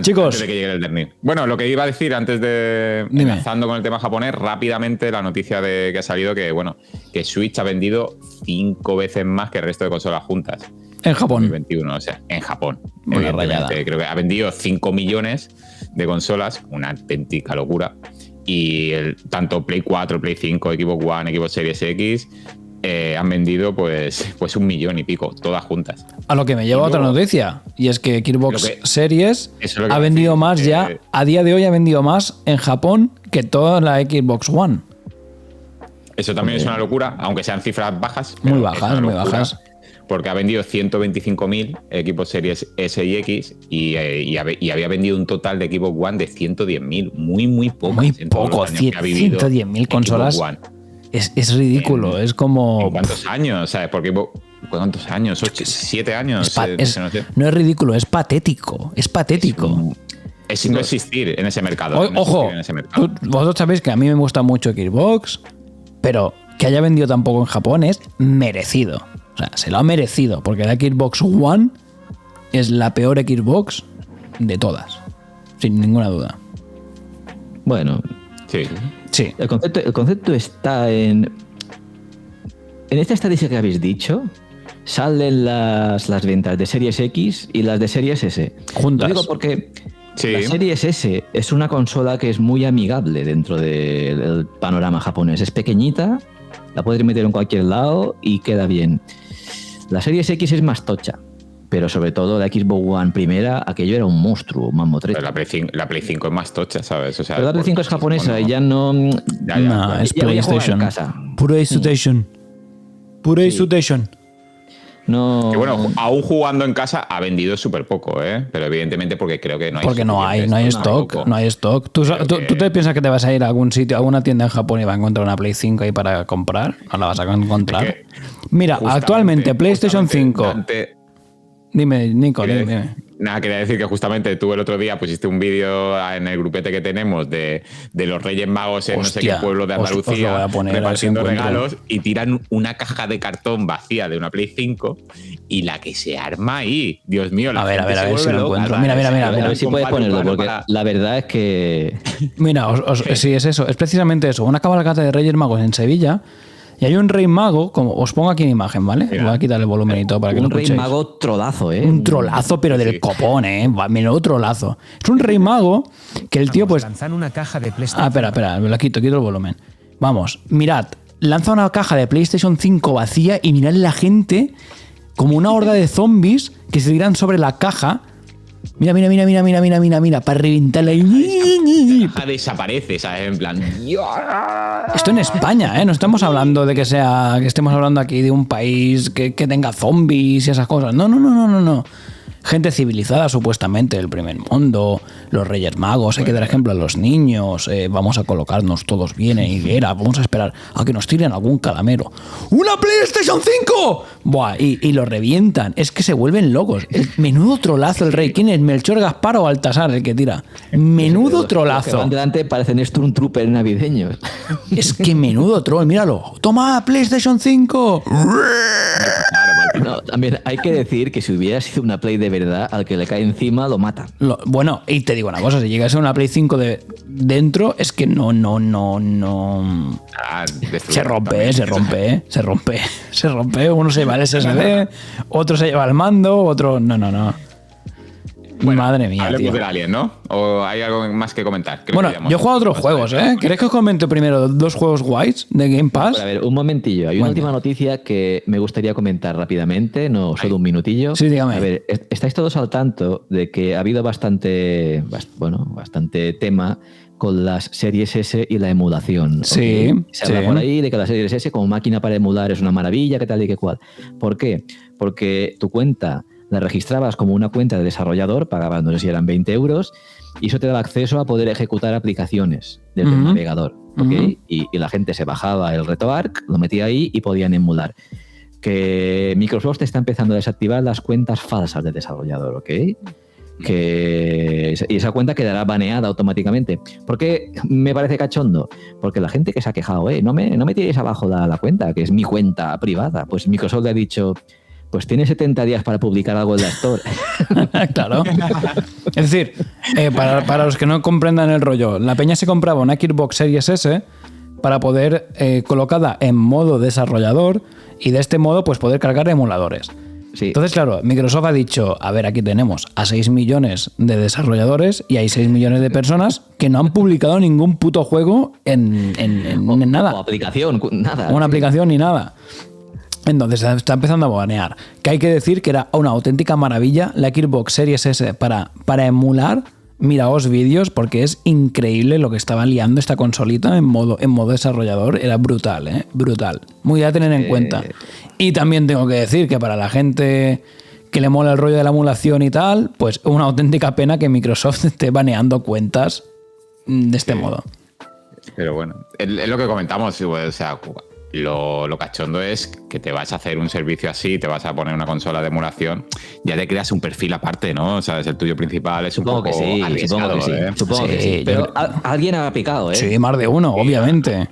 Chicos, antes de que llegue el Eternit. Bueno, lo que iba a decir antes de empezando con el tema japonés, rápidamente la noticia que ha salido que Switch ha vendido 5 veces más que el resto de consolas juntas. En Japón. 2021, o sea, en Japón. Una rayada. Creo que ha vendido 5 millones de consolas, una auténtica locura. Y tanto Play 4, Play 5, Xbox One, Xbox Series X han vendido pues 1 millón y pico, todas juntas. A lo que me lleva otra noticia, y es que Xbox Series ha vendido más ya, a día de hoy ha vendido más en Japón que toda la Xbox One. Eso también es una locura, aunque sean cifras bajas. Muy bajas. Porque ha vendido 125.000 Xbox Series S y X y había vendido un total de Xbox One de 110.000. Muy poco. Muy poco, 110.000 consolas. Es ridículo, es como... ¿En cuántos años? ¿Sabes? Porque ¿cuántos años? 8, 7 años. No es ridículo, es patético. Es patético. Es no existir en ese mercado. Ojo, vosotros sabéis que a mí me gusta mucho Xbox, pero que haya vendido tan poco en Japón es merecido. O sea, se lo ha merecido, porque la Xbox One es la peor Xbox de todas. Sin ninguna duda. Bueno... Sí. El concepto está en esta estadística que habéis dicho, salen las ventas de Series X y las de Series S. Juntas. Lo digo porque la Series S es una consola que es muy amigable dentro del panorama japonés. Es pequeñita, la puedes meter en cualquier lado y queda bien. La Series X es más tocha. pero sobre todo la Xbox One primera, aquello era un monstruo, mamotreto. Pero la Play 5 es más tocha, ¿sabes? O sea, pero la Play 5 es japonesa y ya no... No, es ya voy a jugar en PlayStation. casa. PlayStation. PlayStation. No... Que bueno, aún jugando en casa ha vendido súper poco, ¿eh? Pero evidentemente porque creo que no hay... Porque no hay stock. tampoco. No hay stock. ¿Tú te piensas que te vas a ir a algún sitio, a alguna tienda en Japón y vas a encontrar una Play 5 ahí para comprar? No la vas a encontrar. Es que Mira, actualmente PlayStation 5... Dante, Dime, Nico, quería dime. Nada, quería decir que justamente tú el otro día pusiste un vídeo en el grupete que tenemos de los Reyes Magos en no sé qué pueblo de Andalucía os lo voy a poner, repartiendo a ver si encuentro. regalos y tiran una caja de cartón vacía de una Play 5 y la que se arma ahí. Dios mío, la A ver, gente se si vuelve lo loca, encuentro. ¿sabes? Mira, A ver si puedes ponerlo, porque la verdad es que... Mira, sí, es eso. Es precisamente eso. Una cabalgata de Reyes Magos en Sevilla. Y hay un rey mago, como os pongo aquí en imagen, ¿vale? Mira. Voy a quitar el volumen y todo para que lo un rey escuchéis. mago trolazo, ¿eh? Un trolazo, pero del copón, ¿eh? Menudo trolazo. Es un rey mago que el tío, pues... Lanzan una caja de PlayStation. espera, me la quito el volumen. Vamos, mirad. Lanza una caja de PlayStation 5 vacía y mirad la gente como una horda de zombies que se tiran sobre la caja. Mira, para reventarla. La caja desaparece, ¿sabes? En plan... Esto en España, ¿eh? No estamos hablando de que estemos hablando aquí de un país que tenga zombies y esas cosas. No. Gente civilizada, supuestamente, del primer mundo, los Reyes Magos, hay que dar ejemplo a los niños, vamos a colocarnos todos bien en hilera, vamos a esperar a que nos tiren algún calamero. ¡Una PlayStation 5! Buah, y lo revientan, es que se vuelven locos. Menudo trolazo el rey. ¿Quién es? ¿Melchor, Gaspar o Baltasar el que tira? Menudo Los que trolazo. van delante parecen Stormtrooper navideños. Es que menudo troll, míralo. ¡Toma, PlayStation 5! No, también hay que decir que si hubiera sido una Play de verdad, al que le cae encima lo mata. Bueno, y te digo una cosa, si llegase una Play 5 de dentro, es que no. Se rompe. Uno se lleva el SSD, otro se lleva el mando, otro... No. Bueno, madre mía, hablemos tío. del Alien, ¿no? ¿O hay algo más que comentar? Creo Bueno, que yo he jugado a otros juegos, ¿eh? ¿Queréis que os comente primero dos juegos guays de Game Pass? Pero a ver, un momentillo. Hay una Cuenta. última noticia que me gustaría comentar rápidamente, no solo un minutillo. Sí, dígame. A ver, estáis todos al tanto de que ha habido bastante tema con las series S y la emulación. Sí, ¿ok? Se habla sí. por ahí de que las series S como máquina para emular es una maravilla, que tal y que cual. ¿Por qué? Porque tu cuenta la registrabas como una cuenta de desarrollador, pagabas, no sé si eran 20 euros, y eso te daba acceso a poder ejecutar aplicaciones desde el navegador. ¿ok? Y la gente se bajaba el RetroArch, lo metía ahí y podían emular. Que Microsoft está empezando a desactivar las cuentas falsas de desarrollador, ¿ok? Y esa cuenta quedará baneada automáticamente. ¿Por qué me parece cachondo? Porque la gente que se ha quejado, no me tiréis abajo la cuenta, que es mi cuenta privada. Pues Microsoft le ha dicho, pues tiene 70 días para publicar algo en la Store. Claro. Es decir, para los que no comprendan el rollo, la peña se compraba una Xbox Series S para poder colocada en modo desarrollador y de este modo pues poder cargar emuladores. Sí. Entonces, claro, Microsoft ha dicho, a ver, aquí tenemos a 6 millones de desarrolladores y hay 6 millones de personas que no han publicado ningún puto juego en nada. O aplicación, nada. Una aplicación ni nada. Entonces está empezando a banear. Que hay que decir que era una auténtica maravilla la Xbox Series S para emular. Miraos vídeos porque es increíble lo que estaba liando esta consolita en modo desarrollador. Era brutal, brutal. Muy a tener en cuenta. Y también tengo que decir que para la gente que le mola el rollo de la emulación y tal, pues una auténtica pena que Microsoft esté baneando cuentas de este modo. Pero bueno, es lo que comentamos, o sea, lo cachondo es que te vas a hacer un servicio así, te vas a poner una consola de emulación, ya te creas un perfil aparte, ¿no? O sea, es el tuyo principal, es Supongo un poco que sí, arriesgado, supongo que sí. Pero alguien ha picado, ¿eh? Sí, más de uno, obviamente.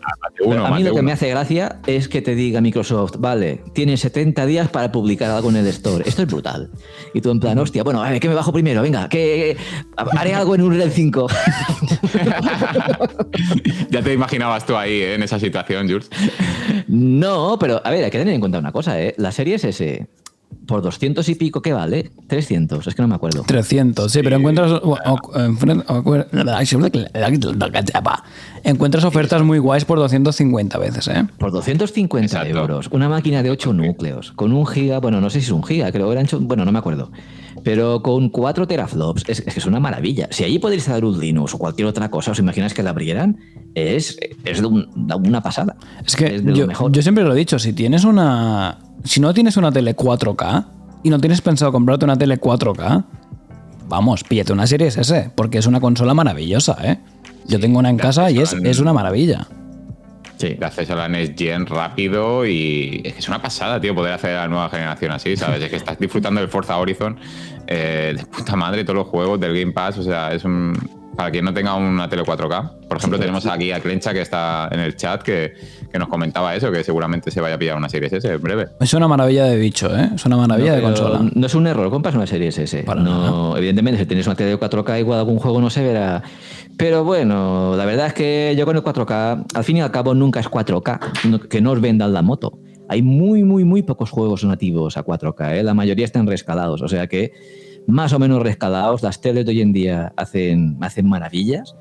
A mí lo que me hace gracia es que te diga Microsoft, vale, tienes 70 días para publicar algo en el Store. Esto es brutal. Y tú en plan, hostia, bueno, a ver, ¿qué me bajo primero? Venga, que haré algo en Unreal 5. Ya te imaginabas tú ahí, en esa situación, Jules. No, pero a ver, hay que tener en cuenta una cosa, ¿eh? Las series S por 200 y pico, ¿qué vale? 300, es que no me acuerdo. 300, sí, pero encuentras ofertas muy guays por 250 veces, ¿eh? Por 250 Exacto. euros. Una máquina de 8 núcleos, con 1 giga, bueno, no sé si es 1 giga, creo que eran, bueno, no me acuerdo. Pero con 4 teraflops, es que es una maravilla. Si allí podéis instalar un Linux o cualquier otra cosa, ¿os imagináis que la abrieran? Es de una pasada. Es que es de lo mejor. yo siempre lo he dicho, si no tienes una tele 4K y no tienes pensado comprarte una tele 4K, vamos, píllate una Series S, porque es una consola maravillosa, ¿eh? Yo tengo una en casa y es una maravilla. Sí. De acceso a la Next Gen rápido y es que es una pasada, tío, poder hacer a la nueva generación así, ¿sabes? Es que estás disfrutando del Forza Horizon de puta madre, todos los juegos del Game Pass, o sea, es un... Para quien no tenga una tele 4K. Por ejemplo, tenemos aquí a Clencha, que está en el chat, que nos comentaba eso, que seguramente se vaya a pillar una Series S en breve. Es una maravilla de bicho, ¿eh? Es una maravilla de pero consola. no es un error, compras una Series S. Para nada. Evidentemente, si tienes una tele de 4K, igual algún juego no se verá. Pero bueno, la verdad es que yo con el 4K, al fin y al cabo, nunca es 4K, que no os vendan la moto. Hay muy pocos juegos nativos a 4K, ¿eh? La mayoría están rescalados, o sea que más o menos rescalados, las teles de hoy en día hacen maravillas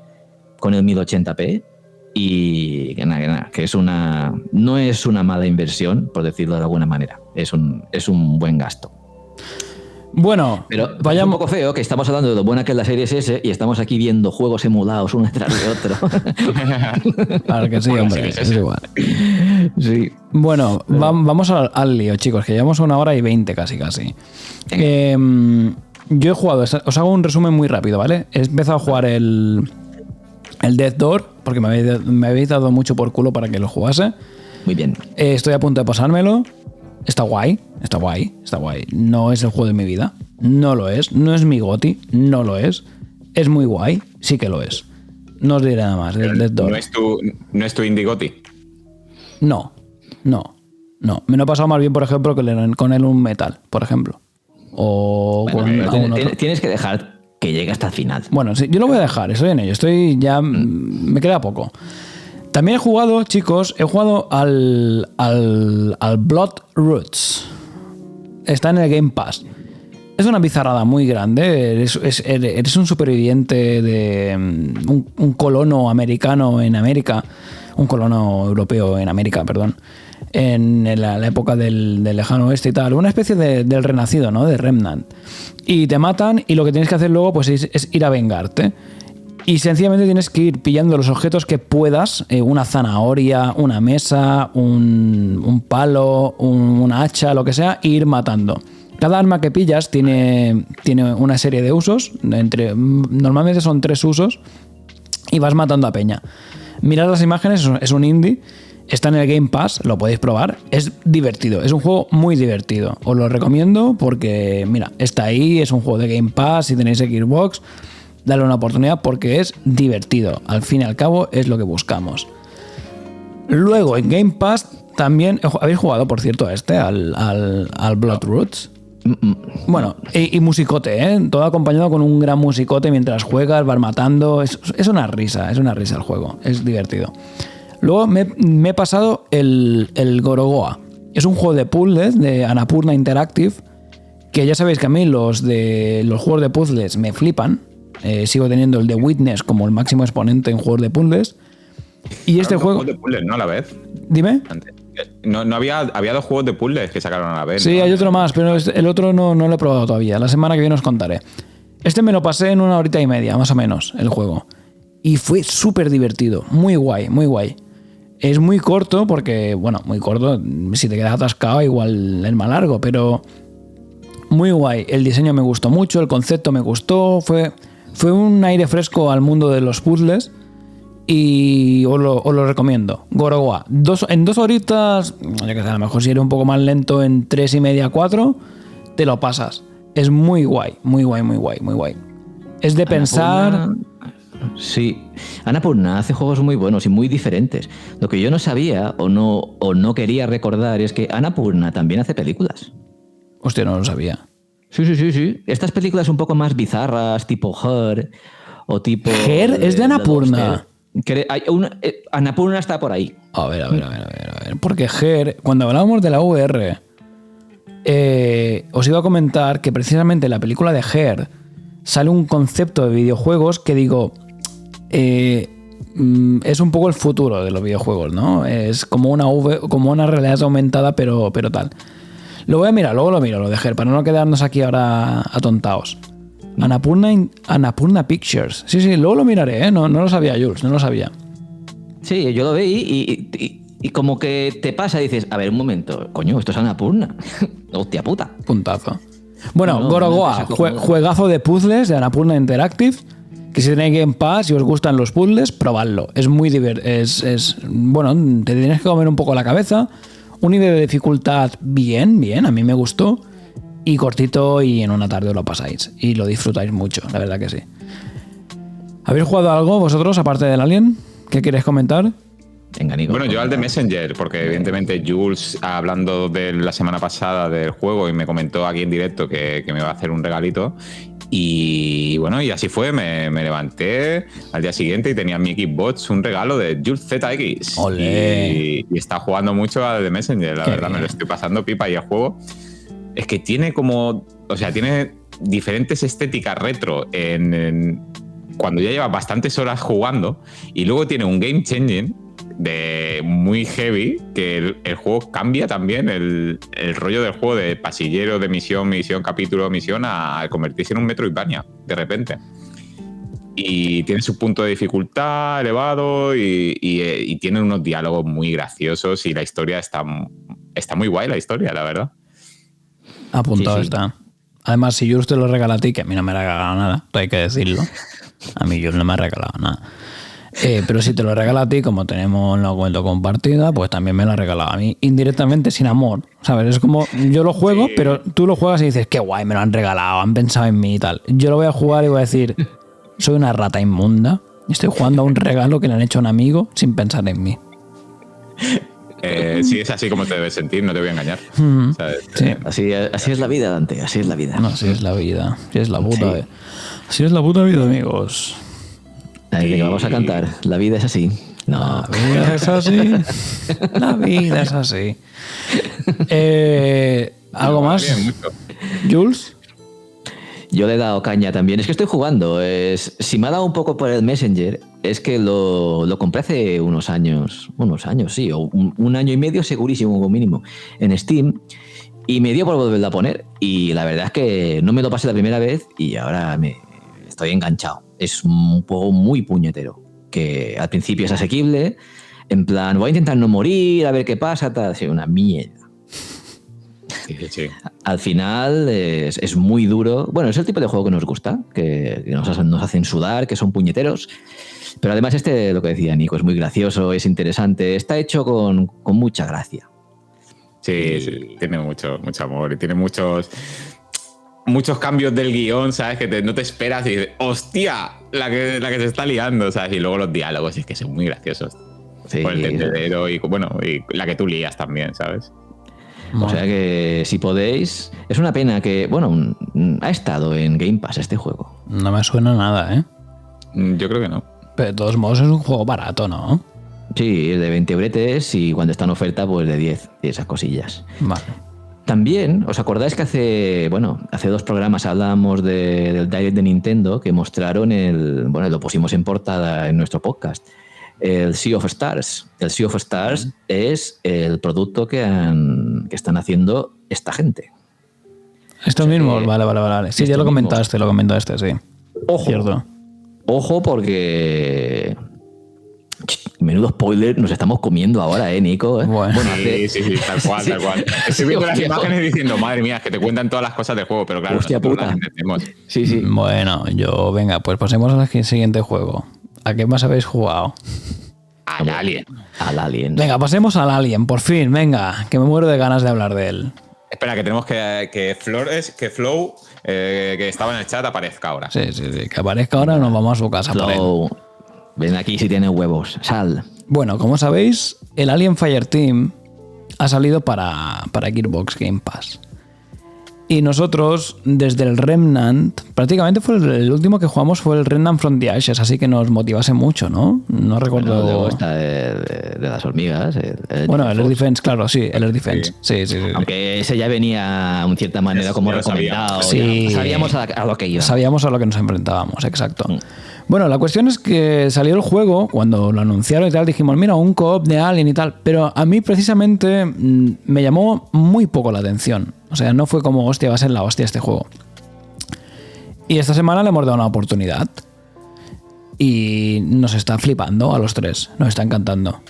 con el 1080p y que no es una mala inversión, por decirlo de alguna manera, es un buen gasto. Bueno, Pero es vayamos... un poco feo que estamos hablando de lo buena que es la Series S y estamos aquí viendo juegos emulados uno tras de otro. Claro que sí, Bueno, hombre, sí, es igual. Sí. Bueno, vamos al lío, chicos, que llevamos 1 hora y 20 casi. Yo he jugado, os hago un resumen muy rápido, ¿vale? He empezado a jugar el Death Door, porque me habéis dado mucho por culo para que lo jugase. Muy bien. Estoy a punto de pasármelo. Está guay. No es el juego de mi vida. No lo es. No es mi GOTY. No lo es. Es muy guay. Sí que lo es. No os diré nada más. El Death Door. ¿No es tu Indie GOTY? No. Me lo he pasado más bien, por ejemplo, con el Un Metal, por ejemplo. O Bueno, con algún otro. tienes que dejar que llegue hasta el final. Bueno, sí, yo lo voy a dejar, estoy en ello. Me queda poco. También he jugado, chicos, al Blood Roots. Está en el Game Pass. Es una bizarrada muy grande. Eres un superviviente de un colono americano en América. Un colono europeo en América, perdón. En la época del lejano oeste y tal. Una especie del renacido, ¿no? De Remnant. Y te matan y lo que tienes que hacer luego pues, es ir a vengarte. Y sencillamente tienes que ir pillando los objetos que puedas. Una zanahoria, una mesa, un palo, una hacha, lo que sea. E ir matando. Cada arma que pillas tiene una serie de usos. Normalmente son 3 usos. Y vas matando a peña. Mirad las imágenes, es un indie. Está en el Game Pass, lo podéis probar. Es divertido, es un juego muy divertido. Os lo recomiendo porque, mira, está ahí, es un juego de Game Pass. Si tenéis Xbox, dale una oportunidad porque es divertido. Al fin y al cabo es lo que buscamos. Luego, en Game Pass también... ¿Habéis jugado, por cierto, al Blood Roots? Bueno, y musicote, ¿eh? Todo acompañado con un gran musicote mientras juegas, vas matando. Es una risa el juego. Es divertido. Luego me he pasado el Gorogoa. Es un juego de puzzles de Annapurna Interactive, que ya sabéis que a mí los juegos de puzzles me flipan. Sigo teniendo el de Witness como el máximo exponente en juegos de puzzles. Y este juego... de puzzles, ¿no? A la vez. Dime. No había 2 juegos de puzzles que sacaron a la vez. Sí, ¿no? hay otro más, pero el otro no lo he probado todavía. La semana que viene os contaré. Este me lo pasé en 1 horita y media, más o menos, el juego. Y fue súper divertido. Muy guay, muy guay. Es muy corto porque, bueno, muy corto. Si te quedas atascado, igual es más largo, pero muy guay. El diseño me gustó mucho, el concepto me gustó. Fue un aire fresco al mundo de los puzzles. Y os lo recomiendo. Gorogoa. En 2 horitas, yo que sé, a lo mejor si eres un poco más lento, en 3 y media, 4, te lo pasas. Es muy guay, muy guay, muy guay, muy guay. Es de pensar... Sí, Annapurna hace juegos muy buenos y muy diferentes. Lo que yo no sabía o no quería recordar es que Annapurna también hace películas. Hostia, no lo sabía. Sí. Estas películas un poco más bizarras, tipo Her o tipo... Her es de Annapurna. Annapurna está por ahí. A ver. Porque Her, cuando hablábamos de la VR, os iba a comentar que precisamente en la película de Her sale un concepto de videojuegos que digo, es un poco el futuro de los videojuegos, ¿no? Es como una realidad aumentada, pero tal. Lo voy a mirar, luego lo miro, lo de Her, para no quedarnos aquí ahora atontados. Annapurna Pictures. Sí, luego lo miraré, ¿eh? No lo sabía, Jules, no lo sabía. Sí, yo lo vi y como que te pasa y dices, a ver, un momento, coño, esto es Annapurna. Hostia puta. Puntazo. Bueno, Gorogoa, juegazo de puzzles de Annapurna Interactive, que si tenéis Game Pass y os gustan los puzzles, probadlo. Es muy divertido. Bueno, te tienes que comer un poco la cabeza. Un nivel de dificultad bien, a mí me gustó. Y cortito y en una tarde os lo pasáis. Y lo disfrutáis mucho, la verdad que sí. ¿Habéis jugado algo vosotros, aparte del Alien? ¿Qué queréis comentar? Venga, Nico. Bueno, yo al de Messenger, porque evidentemente Jules, hablando de la semana pasada del juego, y me comentó aquí en directo que me iba a hacer un regalito. Y bueno, y así fue, me levanté al día siguiente y tenía en mi Xbox un regalo de Jules ZX. ¡Olé! Y está jugando mucho al de Messenger, la verdad, me lo estoy pasando pipa. Y el juego es que tiene tiene diferentes estéticas retro cuando ya lleva bastantes horas jugando, y luego tiene un game changing de muy heavy, que el juego cambia también el rollo del juego de pasillero, de misión, capítulo, misión, a convertirse en un Metroidvania de repente. Y tiene su punto de dificultad elevado y tiene unos diálogos muy graciosos, y la historia está muy guay, la historia, la verdad. Apuntado Sí. está. Además, si Jules te lo regala a ti, que a mí no me ha regalado nada, hay que decirlo. A mí Jules no me ha regalado nada. Pero si te lo regala a ti, como tenemos la cuenta compartida, pues también me lo ha regalado a mí, indirectamente, sin amor, ¿sabes? Es como, yo lo juego, sí, pero tú lo juegas y dices, qué guay, me lo han regalado, han pensado en mí y tal. Yo lo voy a jugar y voy a decir, soy una rata inmunda, estoy jugando a un regalo que le han hecho a un amigo sin pensar en mí. Sí, es así como te debes sentir, no te voy a engañar. Sí. Así es la vida, Dante, así es la vida. No, así es la vida, así es la puta vida. Así es la puta vida, amigos. Que vamos a cantar. La vida es así. No. La vida es así. La vida es así. ¿Algo más? Bien, ¿Jules? Yo le he dado caña también. Es que estoy jugando. Si me ha dado un poco por el Messenger, es que lo compré hace unos años, sí, o un año y medio segurísimo como mínimo, en Steam, y me dio por volverlo a poner. Y la verdad es que no me lo pasé la primera vez y ahora estoy enganchado. Es un juego muy puñetero, que al principio es asequible, en plan, voy a intentar no morir, a ver qué pasa, tal, sí, una mierda. Sí. Al final es muy duro. Bueno, es el tipo de juego que nos gusta, que nos hacen sudar, que son puñeteros. Pero además lo que decía Nico, es muy gracioso, es interesante, está hecho con mucha gracia. Sí, tiene mucho amor y tiene muchos cambios del guión, ¿sabes? Que no te esperas y dices, ¡hostia! La que se está liando, ¿sabes? Y luego los diálogos, es que son muy graciosos. Sí. Por el tendedero y la que tú lías también, ¿sabes? O sea que si podéis, es una pena que, bueno, ha estado en Game Pass este juego. No me suena nada, ¿eh? Yo creo que no. Pero de todos modos es un juego barato, ¿no? Sí, es de 20 euretes y cuando está en oferta, pues de 10 y esas cosillas. Vale. También, ¿os acordáis que hace 2 programas hablábamos del Direct de Nintendo, que mostraron lo pusimos en portada en nuestro podcast, el Sea of Stars? El Sea of Stars es el producto que están haciendo esta gente. Esto mismo, vale. Sí, ya lo comentaste, sí. Ojo. Cierto. Ojo, porque menudo spoiler nos estamos comiendo ahora, Nico. Bueno, sí, tal cual. Estoy viendo las imágenes diciendo, madre mía, es que te cuentan todas las cosas del juego, pero claro, hostia puta. las entendemos. Sí. Bueno, venga, pues pasemos al siguiente juego. ¿A qué más habéis jugado? Al Alien. Al Alien. Venga, pasemos al Alien, por fin, venga, que me muero de ganas de hablar de él. Espera, que tenemos que Flow, que estaba en el chat, aparezca ahora. Sí, que aparezca ahora, nos vamos a su casa por él. Ven aquí si tienes huevos, sal. Bueno, como sabéis, el Alien Fireteam ha salido para Gearbox Game Pass. Y nosotros, desde el Remnant, prácticamente fue el último que jugamos fue el Remnant from the Ashes, así que nos motivase mucho, ¿no? No recuerdo. Bueno, luego está de las hormigas. Bueno, el Air Defense, claro, sí, el Air Defense. Sí. Aunque ese ya venía, en cierta manera, como recomendado. Sí. Sabíamos a lo que iba. Sabíamos a lo que nos enfrentábamos, exacto. Bueno, la cuestión es que salió el juego, cuando lo anunciaron y tal, dijimos, mira, un co-op de Alien y tal, pero a mí precisamente me llamó muy poco la atención. O sea, no fue como, hostia, va a ser la hostia este juego. Y esta semana le hemos dado una oportunidad. Y nos está flipando a los tres. Nos está encantando.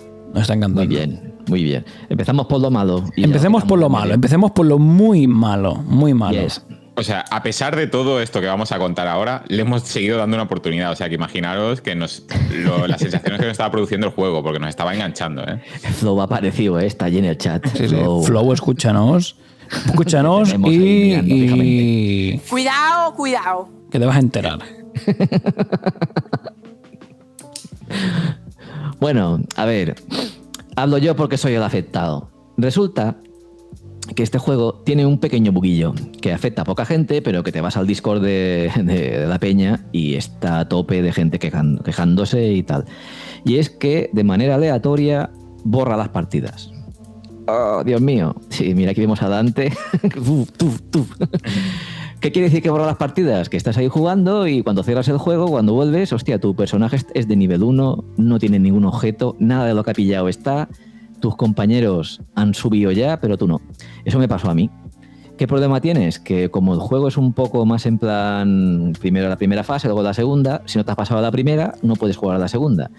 Muy bien. Empezamos por lo malo. Empecemos por lo malo. Empecemos por lo muy malo. Muy malo. Yes. O sea, a pesar de todo esto que vamos a contar ahora, le hemos seguido dando una oportunidad. O sea, que imaginaros que las sensaciones que nos estaba produciendo el juego, porque nos estaba enganchando, ¿eh? Flow ha aparecido, está allí en el chat. Sí. Flow, escúchanos. Escúchanos y... Cuidado. Que te vas a enterar. Bueno, a ver. Hablo yo porque soy el afectado. Resulta que este juego tiene un pequeño buguillo que afecta a poca gente, pero que te vas al Discord de la peña y está a tope de gente quejándose y tal. Y es que de manera aleatoria borra las partidas. Oh, Dios mío. Sí, mira, aquí vemos a Dante. ¿Qué quiere decir que borra las partidas? Que estás ahí jugando y cuando cierras el juego, cuando vuelves, hostia, tu personaje es de nivel 1, no tiene ningún objeto, nada de lo que ha pillado está, tus compañeros han subido ya, pero tú no. Eso me pasó a mí. ¿Qué problema tienes? Que como el juego es un poco más en plan, primero la primera fase, luego la segunda, si no te has pasado a la primera, no puedes jugar a la segunda.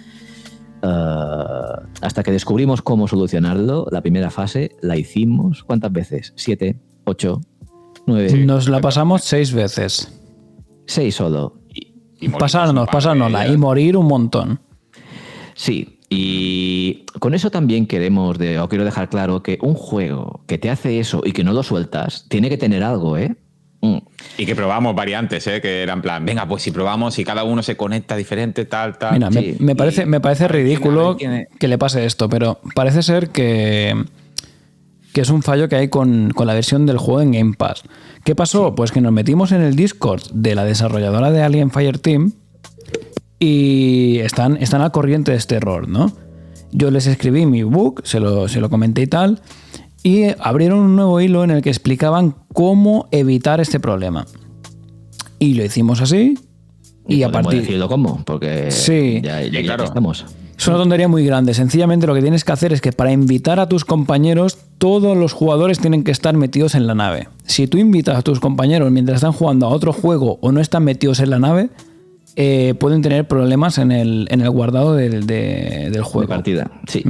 Hasta que descubrimos cómo solucionarlo, la primera fase la hicimos, ¿cuántas veces? 7, 8, 9. Nos la pasamos 6 veces. 6 solo. Pasárnosla y morir un montón. Sí, y con eso también quiero dejar claro que un juego que te hace eso y que no lo sueltas, tiene que tener algo, ¿eh? Y que probamos variantes, que eran en plan, venga, pues si probamos y cada uno se conecta diferente, tal. Mira, sí. me parece ridículo que le pase esto, pero parece ser que es un fallo que hay con la versión del juego en Game Pass. ¿Qué pasó? Sí. Pues que nos metimos en el Discord de la desarrolladora de Alien Fireteam y están al corriente de este error, ¿no? Yo les escribí mi bug, se lo comenté y tal, y abrieron un nuevo hilo en el que explicaban cómo evitar este problema. Y lo hicimos así. Y a partir decirlo cómo, porque sí, ya claro. Estamos. Es una tontería muy grande. Sencillamente lo que tienes que hacer es que para invitar a tus compañeros, todos los jugadores tienen que estar metidos en la nave. Si tú invitas a tus compañeros mientras están jugando a otro juego o no están metidos en la nave, pueden tener problemas en el guardado del juego. De partida, sí.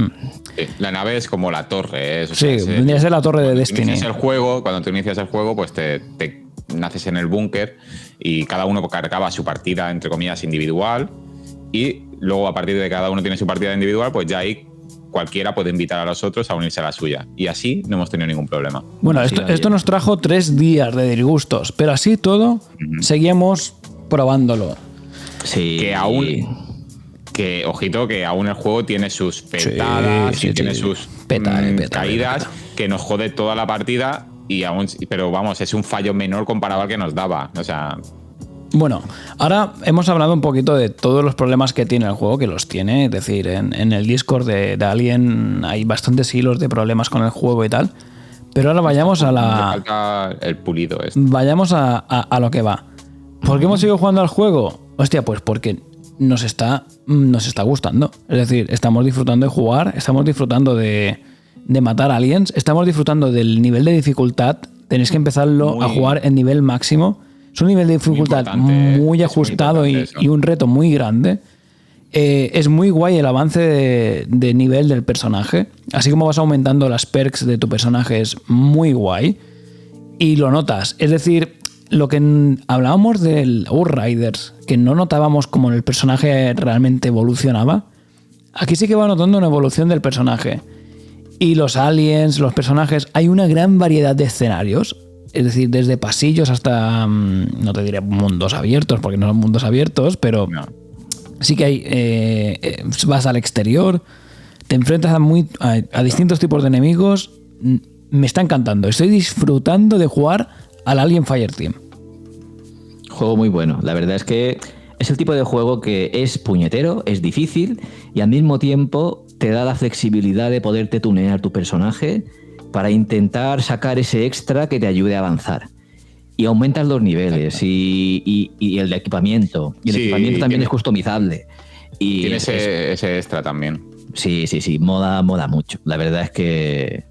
Sí, la nave es como la torre. Vendría a ser la torre de Destiny. Cuando tú inicias el juego, pues te naces en el búnker y cada uno cargaba su partida, entre comillas, individual, y luego a partir de que cada uno tiene su partida individual, pues ya ahí cualquiera puede invitar a los otros a unirse a la suya. Y así no hemos tenido ningún problema. Bueno, esto nos trajo 3 días de disgustos, pero así todo seguíamos probándolo. Sí. Ojito, que aún el juego tiene sus petadas y tiene sus caídas que nos jode toda la partida, pero vamos, es un fallo menor comparado al que nos daba. O sea... Bueno, ahora hemos hablado un poquito de todos los problemas que tiene el juego, que los tiene. Es decir, en el Discord de Alien hay bastantes hilos de problemas con el juego y tal. Pero ahora vayamos a la... falta el pulido. Vayamos a lo que va. ¿Por qué hemos seguido jugando al juego? Hostia, pues porque nos está gustando. Es decir, estamos disfrutando de jugar, estamos disfrutando de matar aliens, estamos disfrutando del nivel de dificultad. Tenéis que empezarlo a jugar en nivel máximo. Es un nivel de dificultad muy ajustado y un reto muy grande. Es muy guay el avance de nivel del personaje. Así como vas aumentando las perks de tu personaje, es muy guay. Y lo notas. Es decir, lo que hablábamos del Outriders, que no notábamos cómo el personaje realmente evolucionaba, aquí sí que va notando una evolución del personaje. Y los aliens, los personajes, hay una gran variedad de escenarios. Es decir, desde pasillos hasta, no te diré mundos abiertos, porque no son mundos abiertos, pero sí que hay, vas al exterior, te enfrentas a distintos tipos de enemigos. Me está encantando, estoy disfrutando de jugar al Alien Fireteam. Juego muy bueno. La verdad es que es el tipo de juego que es puñetero, es difícil y al mismo tiempo te da la flexibilidad de poderte tunear tu personaje para intentar sacar ese extra que te ayude a avanzar. Y aumentas los niveles y el de equipamiento. Y el equipamiento también es customizable. Y tiene ese extra también. Sí, mola mucho. La verdad es que...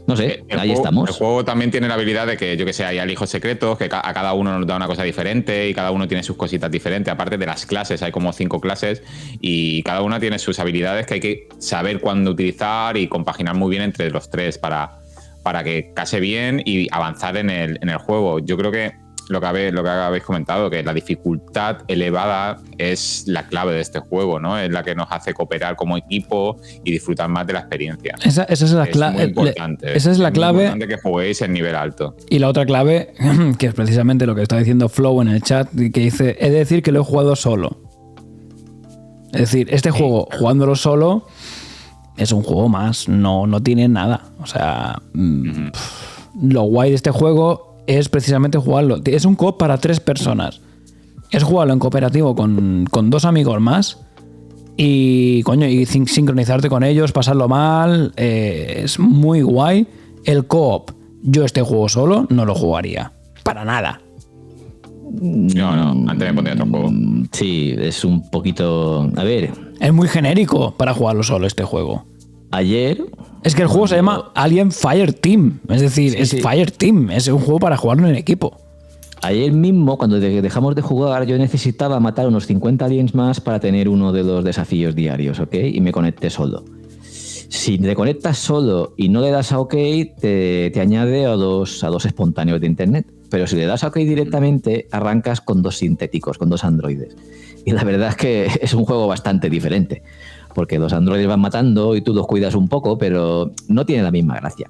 No sé, ahí estamos. El juego también tiene la habilidad de que, yo que sé, hay alijos secretos, que a cada uno nos da una cosa diferente y cada uno tiene sus cositas diferentes. Aparte de las clases, hay como 5 clases y cada una tiene sus habilidades que hay que saber cuándo utilizar y compaginar muy bien entre los 3 para que case bien y avanzar en el juego. Yo creo que lo que habéis comentado, que la dificultad elevada es la clave de este juego, ¿no? Es la que nos hace cooperar como equipo y disfrutar más de la experiencia. Esa es la clave. Es muy importante. Esa es la clave. Es importante que juguéis en nivel alto. Y la otra clave, que es precisamente lo que está diciendo Flow en el chat, que dice, he de decir que lo he jugado solo. Es decir, este juego, jugándolo solo, es un juego más, no tiene nada. O sea, lo guay de este juego es precisamente jugarlo. Es un co-op para 3 personas. Es jugarlo en cooperativo con 2 amigos más y, coño, y sincronizarte con ellos, pasarlo mal. Es muy guay. El co-op, yo este juego solo no lo jugaría. Para nada. No, antes me pondría otro juego. Sí, es un poquito... A ver... Es muy genérico para jugarlo solo este juego. Ayer... Es que el juego se llama Alien Fireteam. Es decir, es Fireteam. Es un juego para jugarlo en equipo. Ayer mismo, cuando dejamos de jugar, yo necesitaba matar unos 50 aliens más para tener uno de los desafíos diarios, ¿ok? Y me conecté solo. Si te conectas solo y no le das a OK, te añade a dos espontáneos de internet. Pero si le das a OK directamente, arrancas con 2 sintéticos, con 2 androides. Y la verdad es que es un juego bastante diferente. Porque los androides van matando y tú los cuidas un poco, pero no tiene la misma gracia.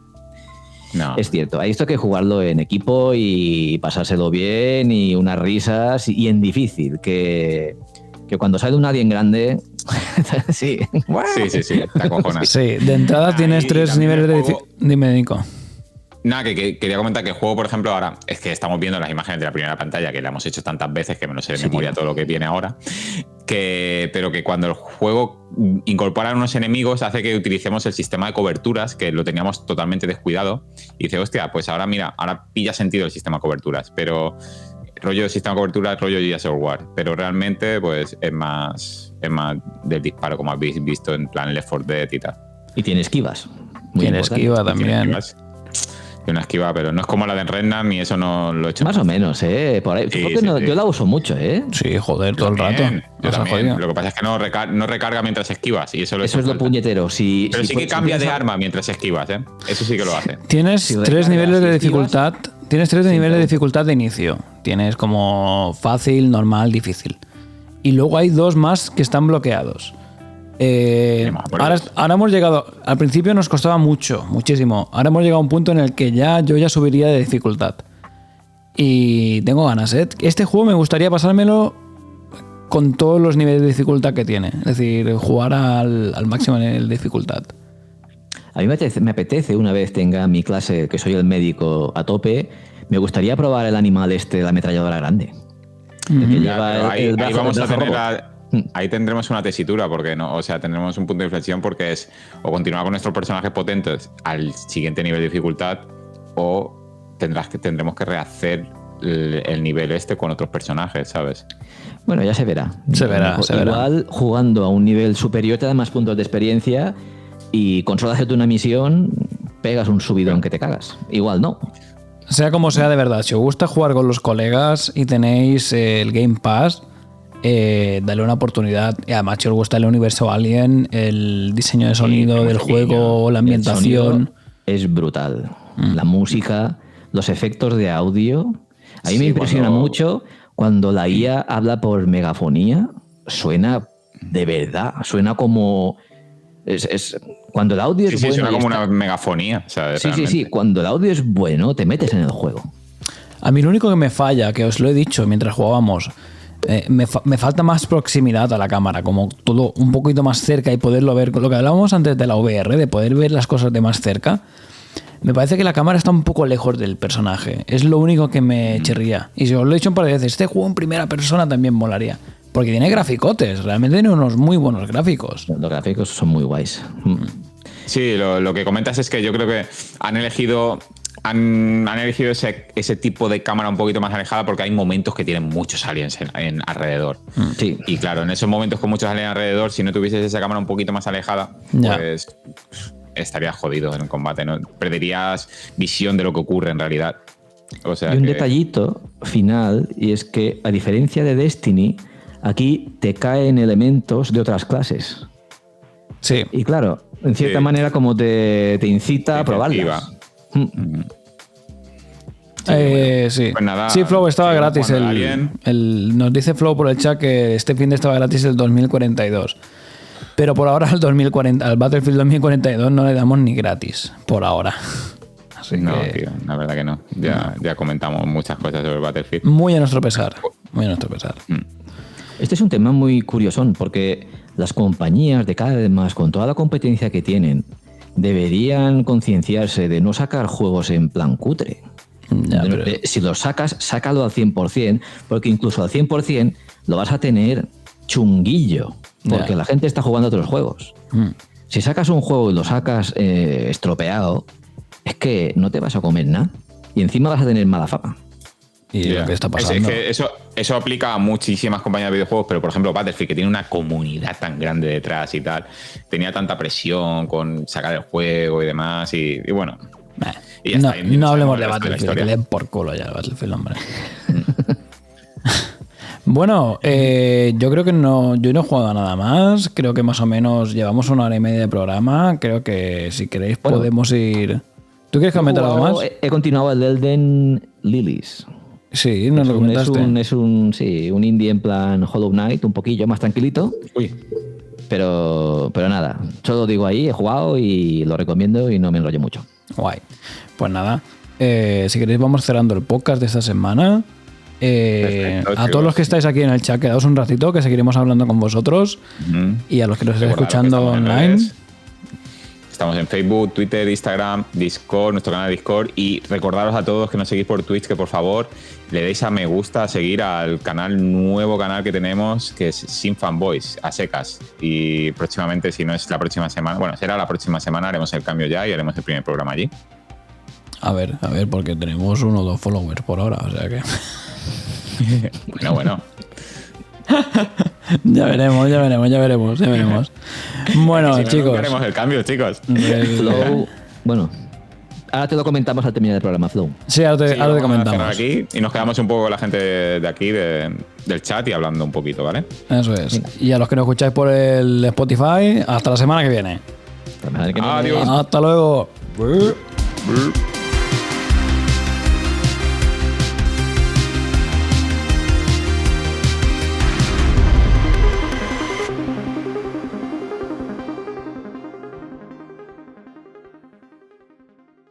No. Es cierto, hay esto que jugarlo en equipo y pasárselo bien y unas risas y en difícil, que cuando sale un alien grande... sí. Sí, te acojonas. Sí, de entrada tienes 3 niveles de dificultad. Dime, Nico. Nada, que quería comentar que el juego, por ejemplo, ahora es que estamos viendo las imágenes de la primera pantalla, que la hemos hecho tantas veces que me lo sé de memoria todo lo que viene ahora, pero que cuando el juego incorpora unos enemigos hace que utilicemos el sistema de coberturas, que lo teníamos totalmente descuidado, y dice, hostia, pues ahora mira, ahora pilla sentido el sistema de coberturas, pero rollo sistema de coberturas, rollo Gears of War, pero realmente pues es más del disparo, como habéis visto en plan Left 4 Dead y tal. Y tiene esquivas. Tiene esquiva también. Una esquiva, pero no es como la de Remnant ni eso no lo he hecho. Más o menos, por ahí. Sí, yo la uso mucho, Sí, joder, todo el rato. Yo también. Lo que pasa es que no recarga mientras esquivas y eso es lo puñetero. Pero sí que cambia de arma mientras esquivas, ¿eh? Eso sí que lo hace. Tienes 3 niveles de dificultad. Tienes 3 niveles de dificultad de inicio. Tienes como fácil, normal, difícil. Y luego hay 2 más que están bloqueados. Ahora hemos llegado. Al principio nos costaba muchísimo. Ahora hemos llegado a un punto en el que yo ya subiría de dificultad. Y tengo ganas, ¿eh? Este juego me gustaría pasármelo con todos los niveles de dificultad que tiene. Es decir, jugar al máximo nivel de dificultad. A mí me apetece, una vez tenga mi clase, que soy el médico a tope, me gustaría probar el animal de la ametralladora grande. Ahí vamos a tener ahí tendremos una tesitura, porque no, o sea, tendremos un punto de inflexión, porque es o continuar con nuestros personajes potentes al siguiente nivel de dificultad, o tendremos que rehacer el nivel con otros personajes, ¿sabes? Bueno, ya se verá. Se verá. Igual jugando a un nivel superior te da más puntos de experiencia y con solo hacerte una misión pegas un subidón que te cagas. Igual no. Sea como sea, de verdad, si os gusta jugar con los colegas y tenéis el Game Pass, dale una oportunidad. Y además, si os gusta el universo Alien, el diseño de sonido del juego, la ambientación, es brutal. La música, los efectos de audio. A mí me impresiona mucho cuando la IA habla por megafonía. Suena de verdad, suena como... cuando el audio es bueno... suena como una megafonía, ¿sabes? Sí. Cuando el audio es bueno, te metes en el juego. A mí lo único que me falla, que os lo he dicho mientras jugábamos, me falta más proximidad a la cámara, como todo un poquito más cerca y poderlo ver. Lo que hablábamos antes de la VR, de poder ver las cosas de más cerca. me parece que la cámara está un poco lejos del personaje. Es lo único que me chirría. Y si os lo he dicho un par de veces, este juego en primera persona también molaría. Porque tiene graficotes, realmente tiene unos muy buenos gráficos. Los gráficos son muy guays. Sí, lo que comentas es que yo creo que han elegido ese tipo de cámara un poquito más alejada porque hay momentos que tienen muchos aliens en alrededor. Sí. Y claro, en esos momentos con muchos aliens alrededor, si no tuvieses esa cámara un poquito más alejada, pues estarías jodido en el combate, ¿no? Perderías visión de lo que ocurre en realidad. O sea, y un detallito final, y es que a diferencia de Destiny, aquí te caen elementos de otras clases. Sí. Y claro, en cierta manera como te incita a probarlas. Sí. Pues nada, sí, Flow estaba gratis. Nos dice Flow por el chat que este fin de estaba gratis el 2042. Pero por ahora al Battlefield 2042 no le damos ni gratis. Por ahora. Así no, que... tío, la verdad que no. Ya comentamos muchas cosas sobre Battlefield. Muy a nuestro pesar. Muy a nuestro pesar. Este es un tema muy curiosón porque las compañías de cada vez más, con toda la competencia que tienen, deberían concienciarse de no sacar juegos en plan cutre. Si los sacas, sácalo al 100%, porque incluso al 100% lo vas a tener chunguillo, porque la gente está jugando a otros juegos. Si sacas un juego y lo sacas estropeado, es que no te vas a comer nada y encima vas a tener mala fama. Y lo que está pasando. Es que eso aplica a muchísimas compañías de videojuegos, pero por ejemplo Battlefield, que tiene una comunidad tan grande detrás y tal, tenía tanta presión con sacar el juego y demás, y bueno. Y ya está, no hablemos de Battlefield, que le den por culo ya el Battlefield, hombre. Bueno, yo creo que yo no he jugado a nada más. Creo que más o menos llevamos 1 hora y media de programa. Creo que si queréis podemos ir... ¿Tú quieres comentar algo más? He continuado el Elden Lilies. Sí, nos lo comentaste. Es un indie en plan Hollow Knight, un poquillo más tranquilito. Pero nada, solo digo ahí, he jugado y lo recomiendo y no me enrollo mucho. Guay. Pues nada, si queréis vamos cerrando el podcast de esta semana. Perfecto, a todos los que estáis aquí en el chat, quedaos un ratito que seguiremos hablando con vosotros. Y a los que nos estáis escuchando online. Estamos en Facebook, Twitter, Instagram, Discord, nuestro canal de Discord. Y recordaros a todos que nos seguís por Twitch que por favor le deis a me gusta, a seguir al nuevo canal que tenemos, que es Sin Fanboys, a secas. Y próximamente, si no es la próxima semana, bueno, será la próxima semana, haremos el cambio ya y haremos el primer programa allí. A ver, porque tenemos 1 o 2 followers por ahora, o sea que... Bueno. Ya veremos. Bueno, si chicos. No haremos el cambio, chicos. Flow, bueno, ahora te lo comentamos al terminar el programa, Flow. Sí, ahora te comentamos. A aquí y nos quedamos un poco con la gente de aquí, del chat y hablando un poquito, ¿vale? Eso es. Y a los que nos escucháis por el Spotify, hasta la semana que viene. Adiós. Hasta luego.